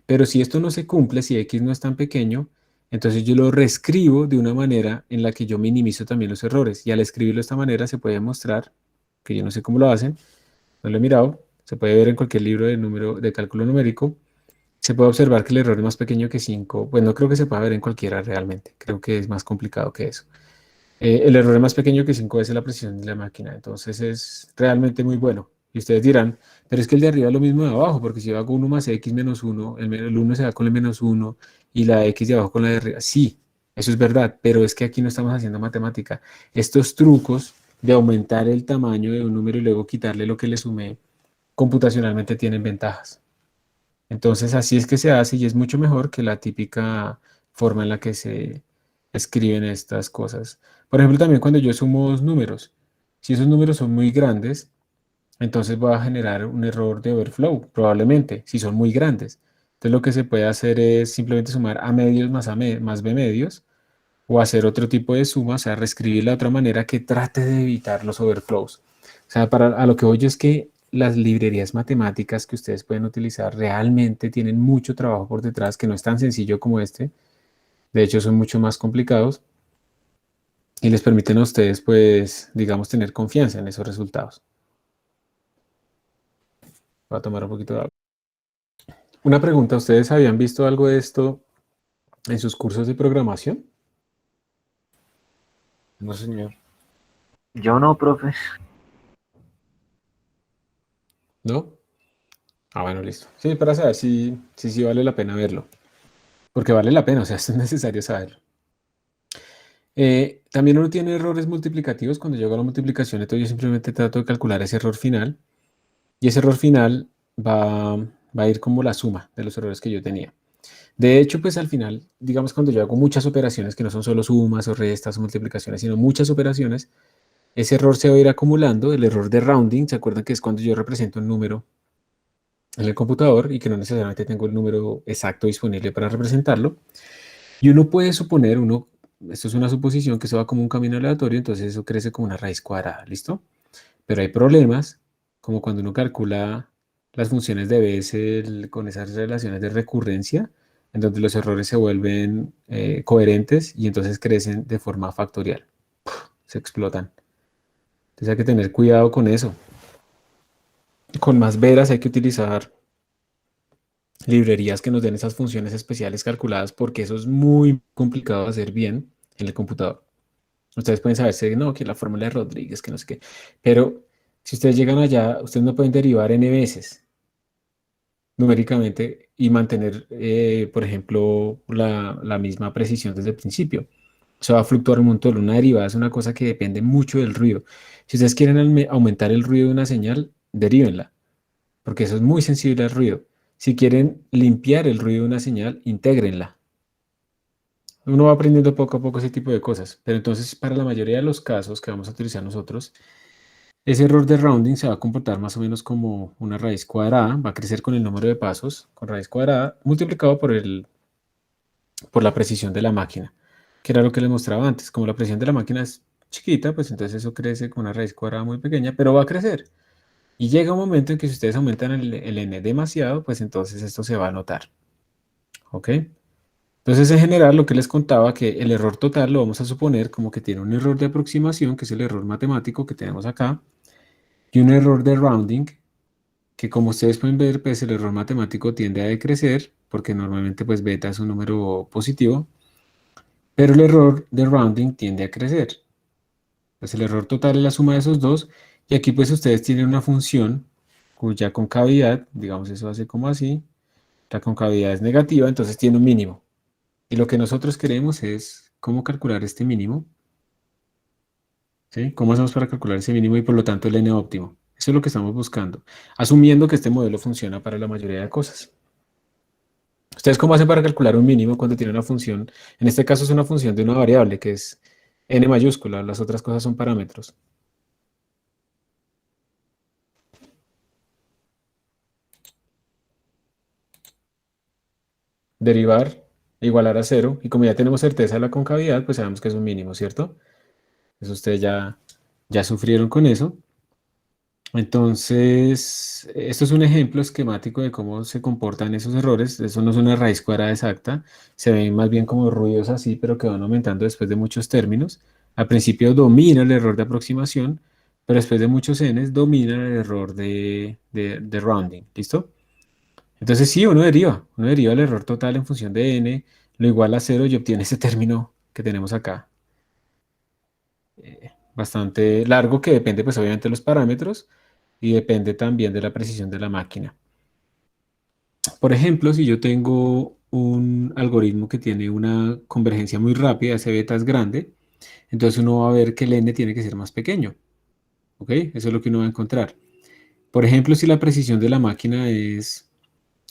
Pero si esto no se cumple, si x no es tan pequeño, entonces yo lo reescribo de una manera en la que yo minimizo también los errores. Y al escribirlo de esta manera se puede mostrar, que yo no sé cómo lo hacen, no lo he mirado, se puede ver en cualquier libro de cálculo numérico. Se puede observar que el error es más pequeño que 5. Pues no creo que se pueda ver en cualquiera realmente. Creo que es más complicado que eso. El error es más pequeño que 5 veces la precisión de la máquina. Entonces es realmente muy bueno. Y ustedes dirán, pero es que el de arriba es lo mismo de abajo, porque si yo hago 1 más x menos 1, el 1 se va con el menos 1 y la x de abajo con la de arriba. Sí, eso es verdad, pero es que aquí no estamos haciendo matemática. Estos trucos de aumentar el tamaño de un número y luego quitarle lo que le sumé, computacionalmente tienen ventajas. Entonces así es que se hace y es mucho mejor que la típica forma en la que se escriben estas cosas. Por ejemplo, también cuando yo sumo números, si esos números son muy grandes, entonces va a generar un error de overflow, probablemente, si son muy grandes. Entonces lo que se puede hacer es simplemente sumar a medios más b medios, o hacer otro tipo de suma, o sea, reescribirla de otra manera que trate de evitar los overflows. O sea, a lo que voy yo es que las librerías matemáticas que ustedes pueden utilizar realmente tienen mucho trabajo por detrás, que no es tan sencillo como este. De hecho, son mucho más complicados y les permiten a ustedes, pues, digamos, tener confianza en esos resultados. Voy a tomar un poquito de agua. Una pregunta, ¿ustedes habían visto algo de esto en sus cursos de programación? No, señor. Yo no, profe. ¿No? Ah, bueno, listo. Sí, para saber si vale la pena verlo. Porque vale la pena, o sea, es necesario saberlo. También uno tiene errores multiplicativos. Cuando llego a la multiplicación, entonces yo simplemente trato de calcular ese error final. Y ese error final va a ir como la suma de los errores que yo tenía. De hecho, pues al final, digamos, cuando yo hago muchas operaciones que no son solo sumas o restas o multiplicaciones, sino muchas operaciones, ese error se va a ir acumulando. El error de rounding, ¿se acuerdan que es cuando yo represento un número en el computador y que no necesariamente tengo el número exacto disponible para representarlo? Y uno puede suponer, esto es una suposición, que eso va como un camino aleatorio, entonces eso crece como una raíz cuadrada, ¿listo? Pero hay problemas, como cuando uno calcula las funciones de Bessel con esas relaciones de recurrencia, en donde los errores se vuelven coherentes y entonces crecen de forma factorial. Se explotan. Entonces hay que tener cuidado con eso. Con más veras hay que utilizar librerías que nos den esas funciones especiales calculadas, porque eso es muy complicado de hacer bien en el computador. Ustedes pueden saberse, no, que la fórmula de Rodríguez, que no sé qué. Pero si ustedes llegan allá, ustedes no pueden derivar n veces numéricamente y mantener, por ejemplo, la misma precisión desde el principio. Se va a fluctuar un montón. Una derivada es una cosa que depende mucho del ruido. Si ustedes quieren aumentar el ruido de una señal, derívenla, porque eso es muy sensible al ruido. Si quieren limpiar el ruido de una señal, intégrenla. Uno va aprendiendo poco a poco ese tipo de cosas, pero entonces para la mayoría de los casos que vamos a utilizar nosotros, ese error de rounding se va a comportar más o menos como una raíz cuadrada, va a crecer con el número de pasos, con raíz cuadrada, multiplicado por la precisión de la máquina, que era lo que les mostraba antes. Como la precisión de la máquina es chiquita, pues entonces eso crece con una raíz cuadrada muy pequeña, pero va a crecer. Y llega un momento en que si ustedes aumentan el n demasiado, pues entonces esto se va a notar. ¿Ok? Entonces, en general, lo que les contaba, que el error total lo vamos a suponer como que tiene un error de aproximación, que es el error matemático que tenemos acá, y un error de rounding, que como ustedes pueden ver, pues el error matemático tiende a decrecer, porque normalmente pues beta es un número positivo, pero el error de rounding tiende a crecer. Pues el error total es la suma de esos dos, y aquí pues ustedes tienen una función cuya concavidad, digamos eso hace como así, la concavidad es negativa, entonces tiene un mínimo. Y lo que nosotros queremos es cómo calcular este mínimo, ¿sí? ¿Cómo hacemos para calcular ese mínimo y por lo tanto el n óptimo? Eso es lo que estamos buscando, asumiendo que este modelo funciona para la mayoría de cosas. ¿Ustedes cómo hacen para calcular un mínimo cuando tiene una función? En este caso es una función de una variable que es n mayúscula, las otras cosas son parámetros. Derivar, igualar a 0, y como ya tenemos certeza de la concavidad, pues sabemos que es un mínimo, ¿cierto? Eso ustedes ya sufrieron con eso. Entonces, esto es un ejemplo esquemático de cómo se comportan esos errores. Eso no es una raíz cuadrada exacta, se ven más bien como ruidos así, pero que van aumentando después de muchos términos. Al principio domina el error de aproximación, pero después de muchos n's domina el error de rounding. ¿Listo? Entonces sí, uno deriva el error total en función de n, lo iguala a 0 y obtiene ese término que tenemos acá. Bastante largo, que depende pues obviamente de los parámetros y depende también de la precisión de la máquina. Por ejemplo, si yo tengo un algoritmo que tiene una convergencia muy rápida, ese beta es grande, entonces uno va a ver que el n tiene que ser más pequeño. ¿Ok? Eso es lo que uno va a encontrar. Por ejemplo, si la precisión de la máquina es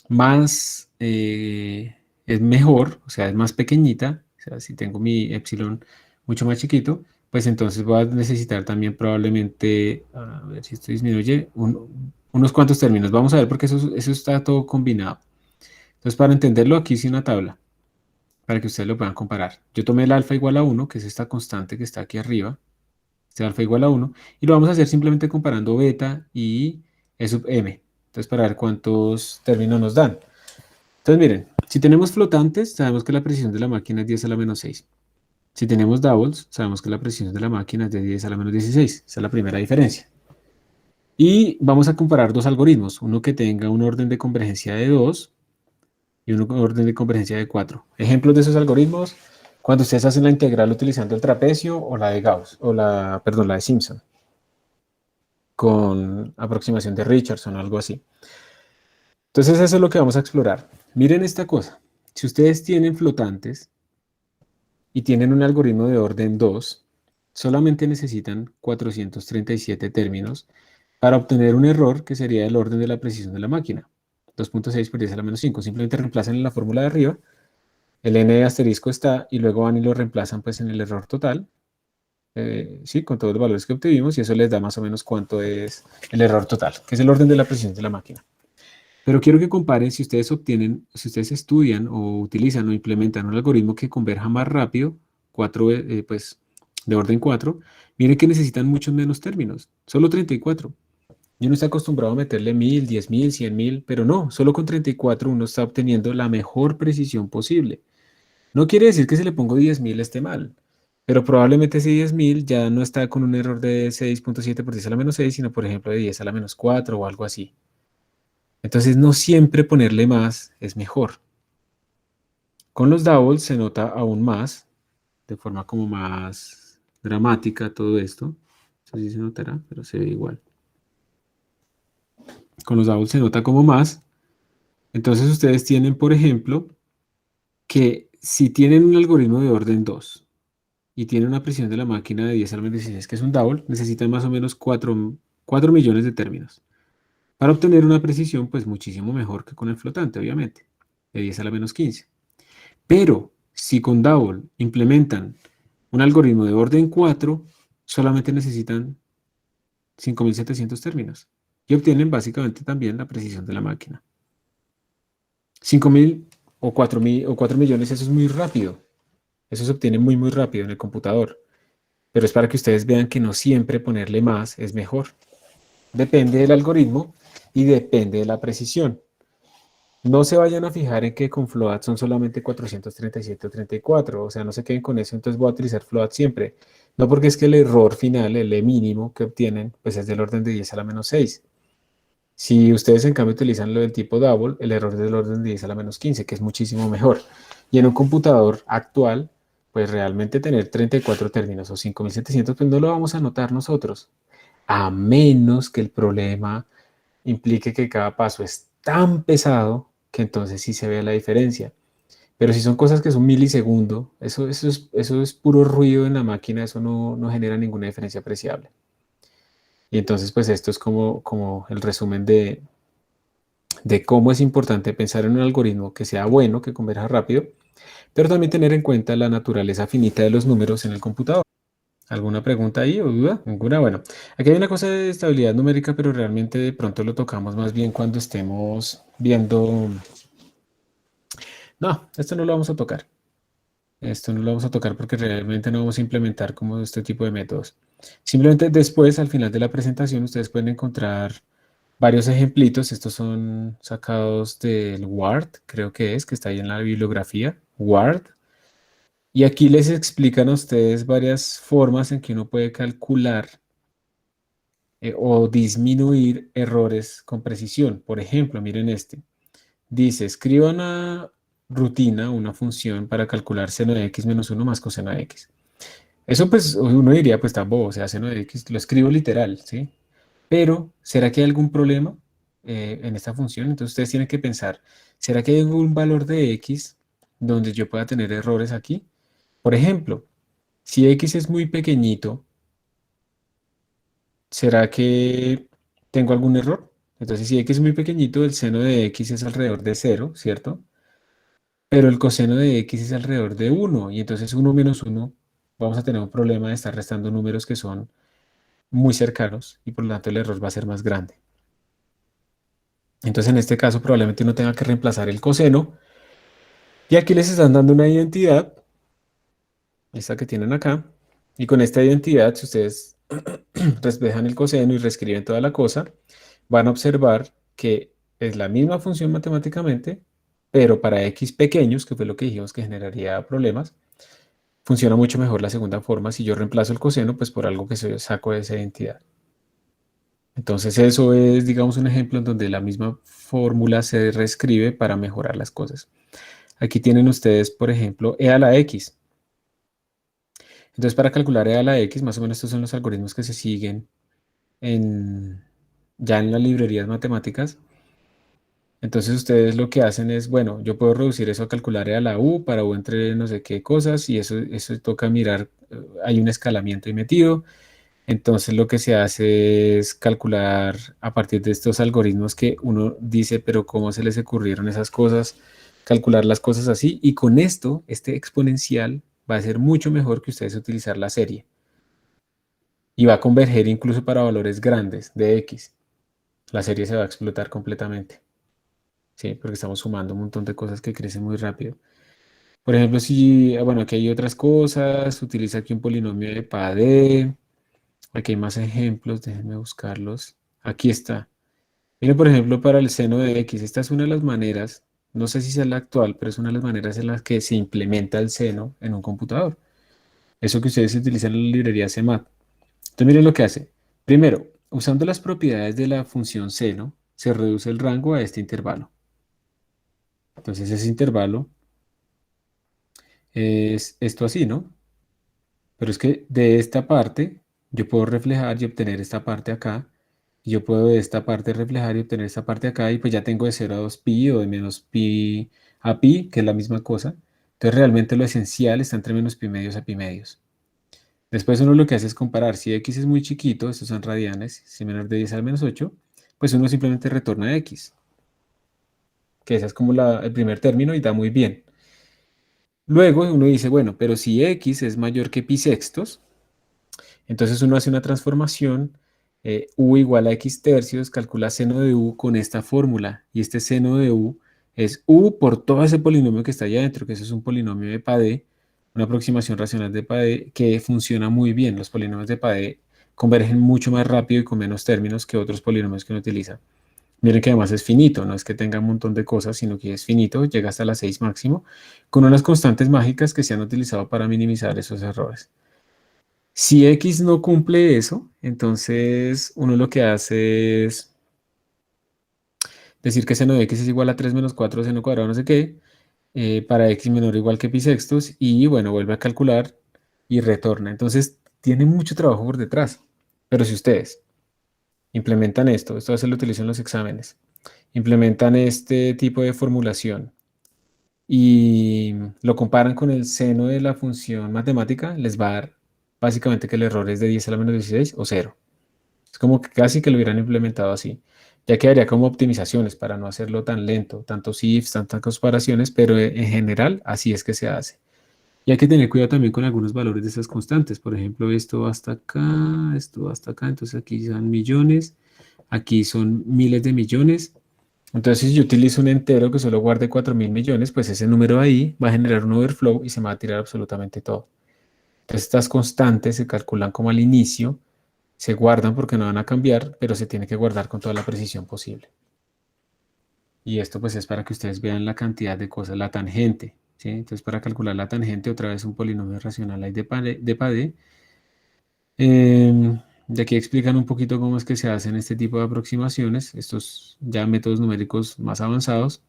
es mejor, o sea, es más pequeñita, o sea, si tengo mi epsilon mucho más chiquito, pues entonces voy a necesitar también probablemente, a ver si esto disminuye, unos cuantos términos. Vamos a ver porque eso está todo combinado. Entonces, para entenderlo, aquí hice una tabla para que ustedes lo puedan comparar. Yo tomé el alfa igual a 1, que es esta constante que está aquí arriba, este alfa igual a 1, y lo vamos a hacer simplemente comparando beta y E sub m. Entonces, para ver cuántos términos nos dan. Entonces, miren, si tenemos flotantes, sabemos que la precisión de la máquina es 10 a la menos 6. Si tenemos doubles, sabemos que la precisión de la máquina es de 10 a la menos 16. Esa es la primera diferencia. Y vamos a comparar dos algoritmos, uno que tenga un orden de convergencia de 2 y uno con orden de convergencia de 4. Ejemplos de esos algoritmos, cuando ustedes hacen la integral utilizando el trapecio o la de Gauss, la de Simpson, con aproximación de Richardson o algo así. Entonces eso es lo que vamos a explorar. Miren esta cosa. Si ustedes tienen flotantes, y tienen un algoritmo de orden 2, solamente necesitan 437 términos para obtener un error que sería el orden de la precisión de la máquina. 2.6 por 10 a la menos 5. Simplemente reemplazan en la fórmula de arriba, el n de asterisco está, y luego van y lo reemplazan pues en el error total, sí, con todos los valores que obtuvimos, y eso les da más o menos cuánto es el error total, que es el orden de la precisión de la máquina. Pero quiero que comparen si ustedes obtienen, si ustedes estudian o utilizan o implementan un algoritmo que converja más rápido, pues de orden 4, miren que necesitan muchos menos términos, solo 34. Y uno está acostumbrado a meterle 1000, 10.000, 100.000, pero no, solo con 34 uno está obteniendo la mejor precisión posible. No quiere decir que si le pongo 10.000 esté mal, pero probablemente ese 10.000 ya no está con un error de 6.7 por 10 a la menos 6, sino por ejemplo de 10 a la menos 4 o algo así. Entonces no siempre ponerle más es mejor. Con los doubles se nota aún más, de forma como más dramática todo esto. No sé si se notará, pero se ve igual. Con los doubles se nota como más. Entonces ustedes tienen, por ejemplo, que si tienen un algoritmo de orden 2 y tienen una precisión de la máquina de 10 a la menos 16, que es un double, necesitan más o menos 4 millones de términos para obtener una precisión pues muchísimo mejor que con el flotante, obviamente, de 10 a la menos 15. Pero si con double implementan un algoritmo de orden 4, solamente necesitan 5.700 términos y obtienen básicamente también la precisión de la máquina. 5.000 o 4.000 o 4 millones, eso es muy rápido. Eso se obtiene muy, muy rápido en el computador. Pero es para que ustedes vean que no siempre ponerle más es mejor. Depende del algoritmo y depende de la precisión. No se vayan a fijar en que con float son solamente 437 o 34, o sea, no se queden con eso, entonces voy a utilizar float siempre. No, porque es que el error final, el E mínimo que obtienen, pues es del orden de 10 a la menos 6. Si ustedes en cambio utilizan lo del tipo double, el error es del orden de 10 a la menos 15, que es muchísimo mejor. Y en un computador actual, pues realmente tener 34 términos o 5.700, pues no lo vamos a notar nosotros, a menos que el problema implique que cada paso es tan pesado que entonces sí se vea la diferencia. Pero si son cosas que son milisegundos, eso es puro ruido en la máquina, eso no genera ninguna diferencia apreciable. Y entonces, pues esto es como el resumen de cómo es importante pensar en un algoritmo que sea bueno, que converja rápido, pero también tener en cuenta la naturaleza finita de los números en el computador. ¿Alguna pregunta ahí o duda? ¿Ninguna? Bueno, aquí hay una cosa de estabilidad numérica, pero realmente de pronto lo tocamos más bien cuando estemos viendo... No, esto no lo vamos a tocar. Esto no lo vamos a tocar porque realmente no vamos a implementar como este tipo de métodos. Simplemente después, al final de la presentación, ustedes pueden encontrar varios ejemplitos. Estos son sacados del Word, creo que está ahí en la bibliografía, Word. Y aquí les explican a ustedes varias formas en que uno puede calcular o disminuir errores con precisión. Por ejemplo, miren este. Dice, escriba una rutina, una función para calcular seno de x menos 1 más coseno de x. Eso pues uno diría, pues tan bobo, o sea, seno de x, lo escribo literal, ¿sí? Pero, ¿será que hay algún problema en esta función? Entonces ustedes tienen que pensar, ¿será que hay algún valor de x donde yo pueda tener errores aquí? Por ejemplo, si x es muy pequeñito, ¿será que tengo algún error? Entonces, si x es muy pequeñito, el seno de x es alrededor de 0, ¿cierto? Pero el coseno de x es alrededor de 1, y entonces 1 menos 1, vamos a tener un problema de estar restando números que son muy cercanos, y por lo tanto el error va a ser más grande. Entonces, en este caso, probablemente uno tenga que reemplazar el coseno, y aquí les están dando una identidad, esta que tienen acá, y con esta identidad, si ustedes despejan el coseno y reescriben toda la cosa, van a observar que es la misma función matemáticamente, pero para x pequeños, que fue lo que dijimos que generaría problemas, funciona mucho mejor la segunda forma si yo reemplazo el coseno pues por algo que saco de esa identidad. Entonces eso es, digamos, un ejemplo en donde la misma fórmula se reescribe para mejorar las cosas. Aquí tienen ustedes, por ejemplo, e a la x. Entonces, para calcular e a la x, más o menos estos son los algoritmos que se siguen ya en las librerías matemáticas. Entonces ustedes lo que hacen es, bueno, yo puedo reducir eso a calcular a la U, para U entre no sé qué cosas, y eso toca mirar, hay un escalamiento ahí metido. Entonces lo que se hace es calcular a partir de estos algoritmos que uno dice, pero ¿cómo se les ocurrieron esas cosas? Calcular las cosas así, y con esto, este exponencial va a ser mucho mejor que ustedes utilizar la serie. Y va a converger incluso para valores grandes de X. La serie se va a explotar completamente. Sí, porque estamos sumando un montón de cosas que crecen muy rápido. Por ejemplo, si, bueno, aquí hay otras cosas, utiliza aquí un polinomio de Padé. Aquí hay más ejemplos, déjenme buscarlos. Aquí está. Miren, por ejemplo, para el seno de X, esta es una de las maneras, no sé si sea la actual, pero es una de las maneras en las que se implementa el seno en un computador. Eso que ustedes utilizan en la librería CMAT. Entonces, miren lo que hace. Primero, usando las propiedades de la función seno, se reduce el rango a este intervalo. Entonces, ese intervalo es esto así, ¿no? Pero es que de esta parte yo puedo reflejar y obtener esta parte acá. Y yo puedo de esta parte reflejar y obtener esta parte acá. Y pues ya tengo de 0 a 2pi o de menos pi a pi, que es la misma cosa. Entonces realmente lo esencial está entre menos pi medios a pi medios. Después uno lo que hace es comparar. Si x es muy chiquito, estos son radianes, si menor de 10 al menos 8, pues uno simplemente retorna x. Que ese es como el primer término y da muy bien. Luego uno dice, bueno, pero si x es mayor que pi sextos, entonces uno hace una transformación, u igual a x tercios, calcula seno de u con esta fórmula, y este seno de u es u por todo ese polinomio que está allá adentro, que eso es un polinomio de Padé, una aproximación racional de Padé que funciona muy bien. Los polinomios de Padé convergen mucho más rápido y con menos términos que otros polinomios que uno utiliza. Miren que además es finito, no es que tenga un montón de cosas, sino que es finito, llega hasta las 6 máximo, con unas constantes mágicas que se han utilizado para minimizar esos errores. Si X no cumple eso, entonces uno lo que hace es decir que seno de X es igual a 3 menos 4 seno cuadrado no sé qué, para X menor o igual que pi sextos, y bueno, vuelve a calcular y retorna. Entonces tiene mucho trabajo por detrás. Pero si ustedes implementan esto se lo utilizo en los exámenes, implementan este tipo de formulación y lo comparan con el seno de la función matemática, les va a dar básicamente que el error es de 10 a la menos 16 o 0. Es como que casi que lo hubieran implementado así. Ya quedaría como optimizaciones para no hacerlo tan lento, tantos ifs, tantas comparaciones, pero en general así es que se hace. Y hay que tener cuidado también con algunos valores de esas constantes. Por ejemplo, esto hasta acá, esto hasta acá, entonces aquí son millones, aquí son miles de millones. Entonces, si yo utilizo un entero que solo guarde 4.000 millones, pues ese número ahí va a generar un overflow y se me va a tirar absolutamente todo. Entonces, estas constantes se calculan como al inicio, se guardan porque no van a cambiar, pero se tiene que guardar con toda la precisión posible. Y esto pues es para que ustedes vean la cantidad de cosas, la tangente, ¿sí? Entonces, para calcular la tangente, otra vez un polinomio racional ahí de Padé. De aquí explican un poquito cómo es que se hacen este tipo de aproximaciones, estos ya métodos numéricos más avanzados,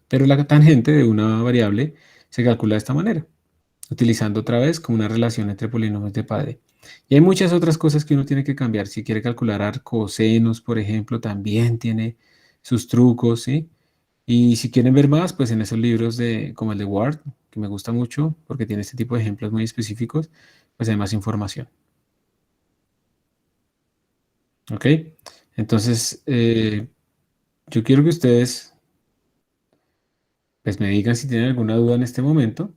pero la tangente de una variable se calcula de esta manera, utilizando otra vez como una relación entre polinomios de Padé. Y hay muchas otras cosas que uno tiene que cambiar. Si quiere calcular arcosenos, por ejemplo, también tiene sus trucos, ¿sí? Y si quieren ver más, pues en esos libros como el de Ward, que me gusta mucho porque tiene este tipo de ejemplos muy específicos, pues hay más información. ¿Ok? Entonces, yo quiero que ustedes pues me digan si tienen alguna duda en este momento.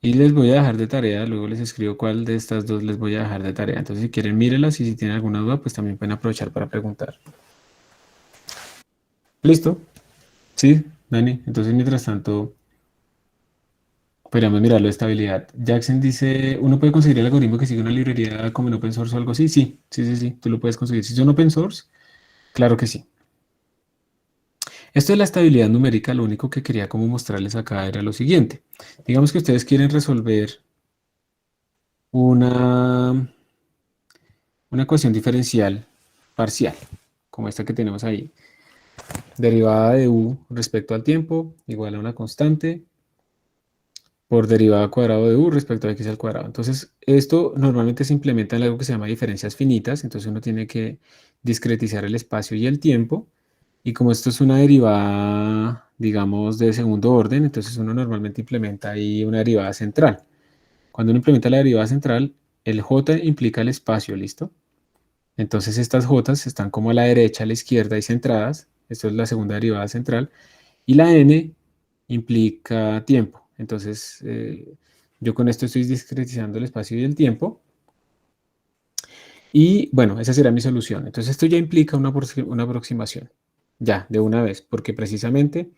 Y les voy a dejar de tarea, luego les escribo cuál de estas dos les voy a dejar de tarea. Entonces, si quieren, mírenlas y si tienen alguna duda, pues también pueden aprovechar para preguntar. ¿Listo? Sí, Dani. Entonces, mientras tanto, podríamos mirarlo de estabilidad. Jackson dice, ¿uno puede conseguir el algoritmo que sigue una librería como en open source o algo así? Sí, tú lo puedes conseguir. Si son open source, claro que sí. Esto de la estabilidad numérica, lo único que quería como mostrarles acá era lo siguiente. Digamos que ustedes quieren resolver una ecuación diferencial parcial, como esta que tenemos ahí. Derivada de u respecto al tiempo igual a una constante por derivada cuadrado de u respecto a x al cuadrado. Entonces, esto normalmente se implementa en algo que se llama diferencias finitas. Entonces, uno tiene que discretizar el espacio y el tiempo Y como esto es una derivada, digamos, de segundo orden, entonces uno normalmente implementa ahí una derivada central. Cuando uno implementa la derivada central, el j implica el espacio, ¿listo? Entonces estas j están como a la derecha, a la izquierda y centradas. Esto es la segunda derivada central. Y la n implica tiempo. Entonces, yo con esto estoy discretizando el espacio y el tiempo. Y bueno, esa será mi solución. Entonces, esto ya implica una aproximación. Ya, de una vez, porque precisamente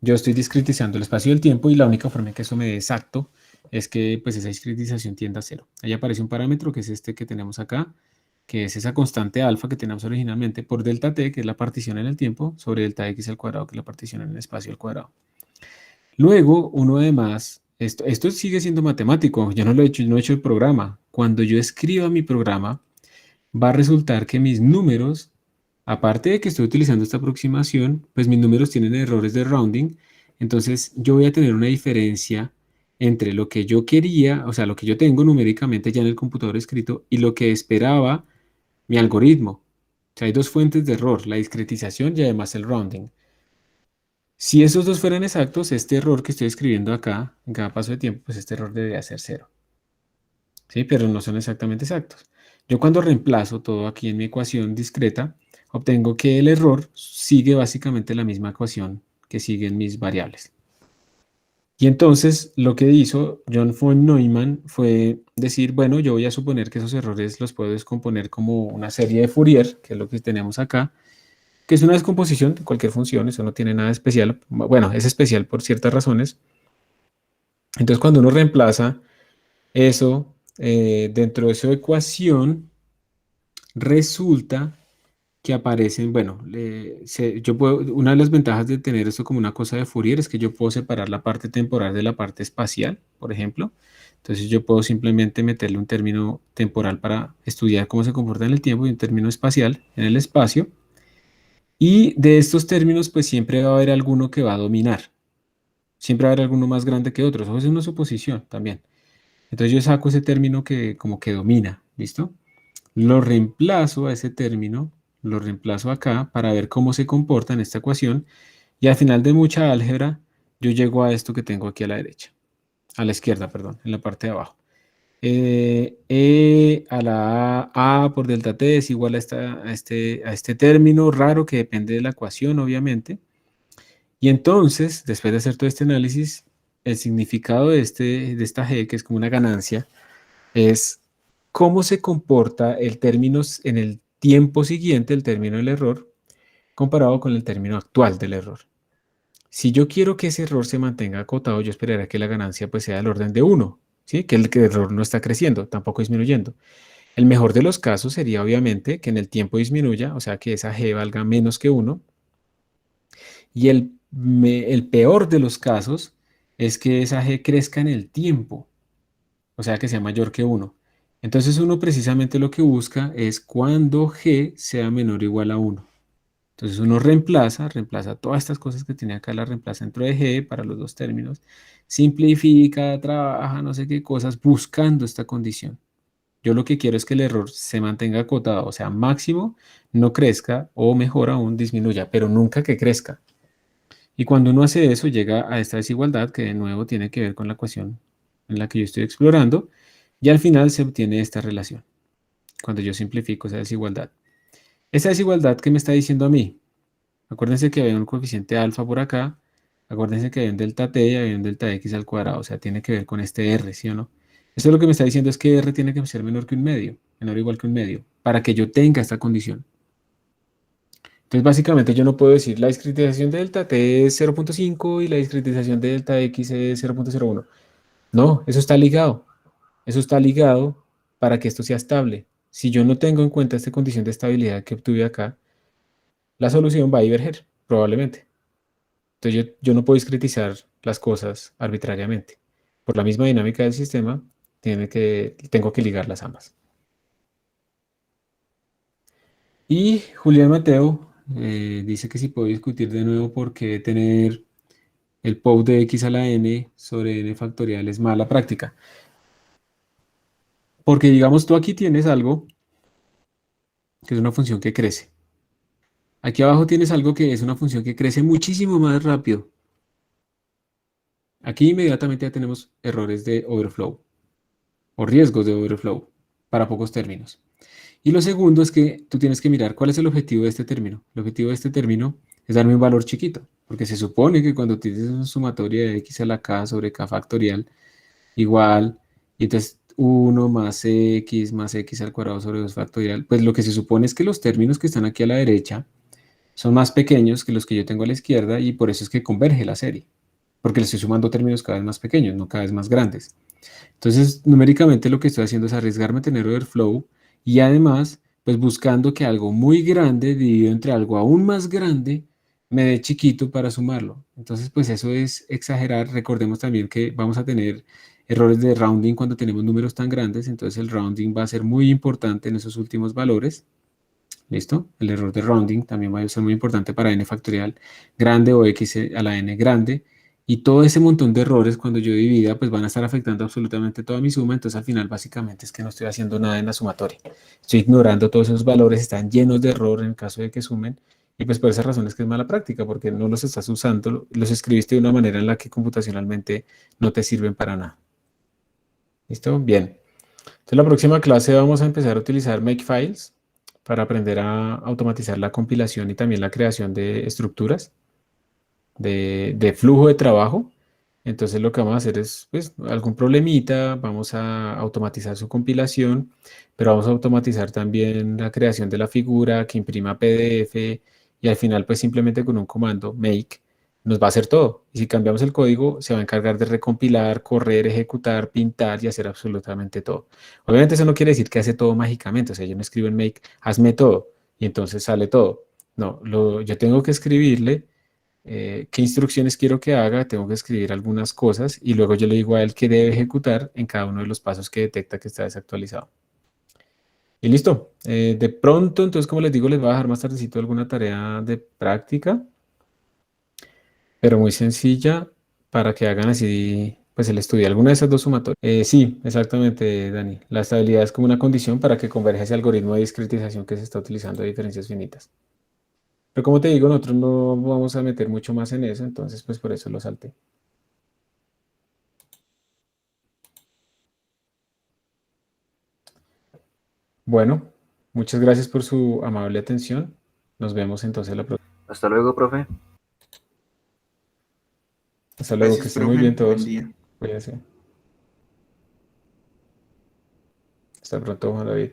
yo estoy discretizando el espacio y el tiempo y la única forma en que eso me dé exacto es que pues esa discretización tienda a cero. Ahí aparece un parámetro que es este que tenemos acá, que es esa constante alfa que tenemos originalmente por delta t, que es la partición en el tiempo, sobre delta x al cuadrado, que es la partición en el espacio al cuadrado. Luego, uno además, esto sigue siendo matemático, yo no lo he hecho, no he hecho el programa. Cuando yo escriba mi programa, va a resultar que mis números, aparte de que estoy utilizando esta aproximación, pues mis números tienen errores de rounding, entonces yo voy a tener una diferencia entre lo que yo quería, o sea, lo que yo tengo numéricamente ya en el computador escrito y lo que esperaba mi algoritmo. O sea, hay dos fuentes de error, la discretización y además el rounding. Si esos dos fueran exactos, este error que estoy escribiendo acá, en cada paso de tiempo, pues este error debería ser cero. ¿Sí? Pero no son exactamente exactos. Yo cuando reemplazo todo aquí en mi ecuación discreta, obtengo que el error sigue básicamente la misma ecuación que siguen mis variables. Y entonces lo que hizo John von Neumann fue decir, bueno, yo voy a suponer que esos errores los puedo descomponer como una serie de Fourier, que es lo que tenemos acá, que es una descomposición de cualquier función, eso no tiene nada especial. Bueno, es especial por ciertas razones. Entonces cuando uno reemplaza eso dentro de su ecuación, resulta que aparecen, bueno, una de las ventajas de tener esto como una cosa de Fourier es que yo puedo separar la parte temporal de la parte espacial, por ejemplo. Entonces yo puedo simplemente meterle un término temporal para estudiar cómo se comporta en el tiempo y un término espacial en el espacio. Y de estos términos, pues siempre va a haber alguno que va a dominar. Siempre va a haber alguno más grande que otro. Eso es una suposición también. Entonces yo saco ese término que como que domina, ¿listo? Lo reemplazo a ese término, lo reemplazo acá para ver cómo se comporta en esta ecuación y al final de mucha álgebra yo llego a esto que tengo aquí a la derecha, a la izquierda, perdón, en la parte de abajo. E a la A por delta t es igual a este término raro que depende de la ecuación, obviamente. Y entonces, después de hacer todo este análisis, el significado de esta G, que es como una ganancia, es cómo se comporta el término en el tiempo siguiente, el término del error, comparado con el término actual del error. Si yo quiero que ese error se mantenga acotado, yo esperaría que la ganancia pues sea del orden de 1, ¿sí? Que el error no está creciendo, tampoco disminuyendo. El mejor de los casos sería obviamente que en el tiempo disminuya, o sea que esa G valga menos que 1. Y el peor de los casos es que esa G crezca en el tiempo, o sea que sea mayor que 1. Entonces uno precisamente lo que busca es cuando G sea menor o igual a 1. Entonces uno reemplaza todas estas cosas que tenía acá, las reemplaza dentro de G para los dos términos, simplifica, trabaja, no sé qué cosas, buscando esta condición. Yo lo que quiero es que el error se mantenga acotado, o sea, máximo, no crezca o mejor aún disminuya, pero nunca que crezca. Y cuando uno hace eso, llega a esta desigualdad que de nuevo tiene que ver con la ecuación en la que yo estoy explorando, y al final se obtiene esta relación, cuando yo simplifico esa desigualdad. Esa desigualdad, ¿qué me está diciendo a mí? Acuérdense que había un coeficiente alfa por acá, acuérdense que había un delta t y había un delta x al cuadrado, o sea, tiene que ver con este r, ¿sí o no? Esto lo que me está diciendo es que r tiene que ser menor que un medio, menor o igual que un medio, para que yo tenga esta condición. Entonces, básicamente yo no puedo decir la discretización de delta t es 0.5 y la discretización de delta x es 0.01. No, eso está ligado. Eso está ligado para que esto sea estable. Si yo no tengo en cuenta esta condición de estabilidad que obtuve acá, la solución va a diverger, probablemente. Entonces yo no puedo discretizar las cosas arbitrariamente. Por la misma dinámica del sistema, tengo que ligarlas ambas. Y Julián Mateo dice que si puedo discutir de nuevo por qué tener el POW de x a la n sobre n factorial es mala práctica. Porque digamos tú aquí tienes algo que es una función que crece. Aquí abajo tienes algo que es una función que crece muchísimo más rápido. Aquí inmediatamente ya tenemos errores de overflow o riesgos de overflow para pocos términos. Y lo segundo es que tú tienes que mirar cuál es el objetivo de este término. El objetivo de este término es darme un valor chiquito, porque se supone que cuando tienes una sumatoria de x a la k sobre k factorial igual, y entonces 1 más x al cuadrado sobre 2 factorial, pues lo que se supone es que los términos que están aquí a la derecha son más pequeños que los que yo tengo a la izquierda y por eso es que converge la serie, porque le estoy sumando términos cada vez más pequeños, no cada vez más grandes. Entonces, numéricamente lo que estoy haciendo es arriesgarme a tener overflow y además, pues buscando que algo muy grande dividido entre algo aún más grande me dé chiquito para sumarlo. Entonces, pues eso es exagerar. Recordemos también que vamos a tener errores de rounding cuando tenemos números tan grandes, entonces el rounding va a ser muy importante en esos últimos valores. ¿Listo? El error de rounding también va a ser muy importante para n factorial grande o x a la n grande. Y todo ese montón de errores cuando yo divida, pues van a estar afectando absolutamente toda mi suma. Entonces al final básicamente es que no estoy haciendo nada en la sumatoria. Estoy ignorando todos esos valores, están llenos de error en el caso de que sumen. Y pues por esa razón es que es mala práctica, porque no los estás usando, los escribiste de una manera en la que computacionalmente no te sirven para nada. ¿Listo? Bien. Entonces la próxima clase vamos a empezar a utilizar Makefiles para aprender a automatizar la compilación y también la creación de estructuras de flujo de trabajo. Entonces lo que vamos a hacer es pues, algún problemita, vamos a automatizar su compilación, pero vamos a automatizar también la creación de la figura que imprima PDF y al final pues simplemente con un comando make nos va a hacer todo. Y si cambiamos el código se va a encargar de recompilar, correr, ejecutar, pintar y hacer absolutamente todo. Obviamente eso no quiere decir que hace todo mágicamente, o sea, yo no escribo en make, hazme todo y entonces sale todo. No, yo tengo que escribirle qué instrucciones quiero que haga, tengo que escribir algunas cosas y luego yo le digo a él qué debe ejecutar en cada uno de los pasos que detecta que está desactualizado. Y listo. De pronto, entonces, como les digo, les voy a dejar más tardecito alguna tarea de práctica, pero muy sencilla para que hagan así, pues el estudio. Alguna de esas dos sumatorias. Sí, exactamente, Dani. La estabilidad es como una condición para que converja ese algoritmo de discretización que se está utilizando de diferencias finitas. Pero como te digo, nosotros no vamos a meter mucho más en eso, entonces pues por eso lo salté. Bueno, muchas gracias por su amable atención. Nos vemos entonces la próxima. Hasta luego, profe. Hasta luego, que Gracias, estén muy profe. bien Buen todos. día. Cuídense. Hasta pronto, Juan David.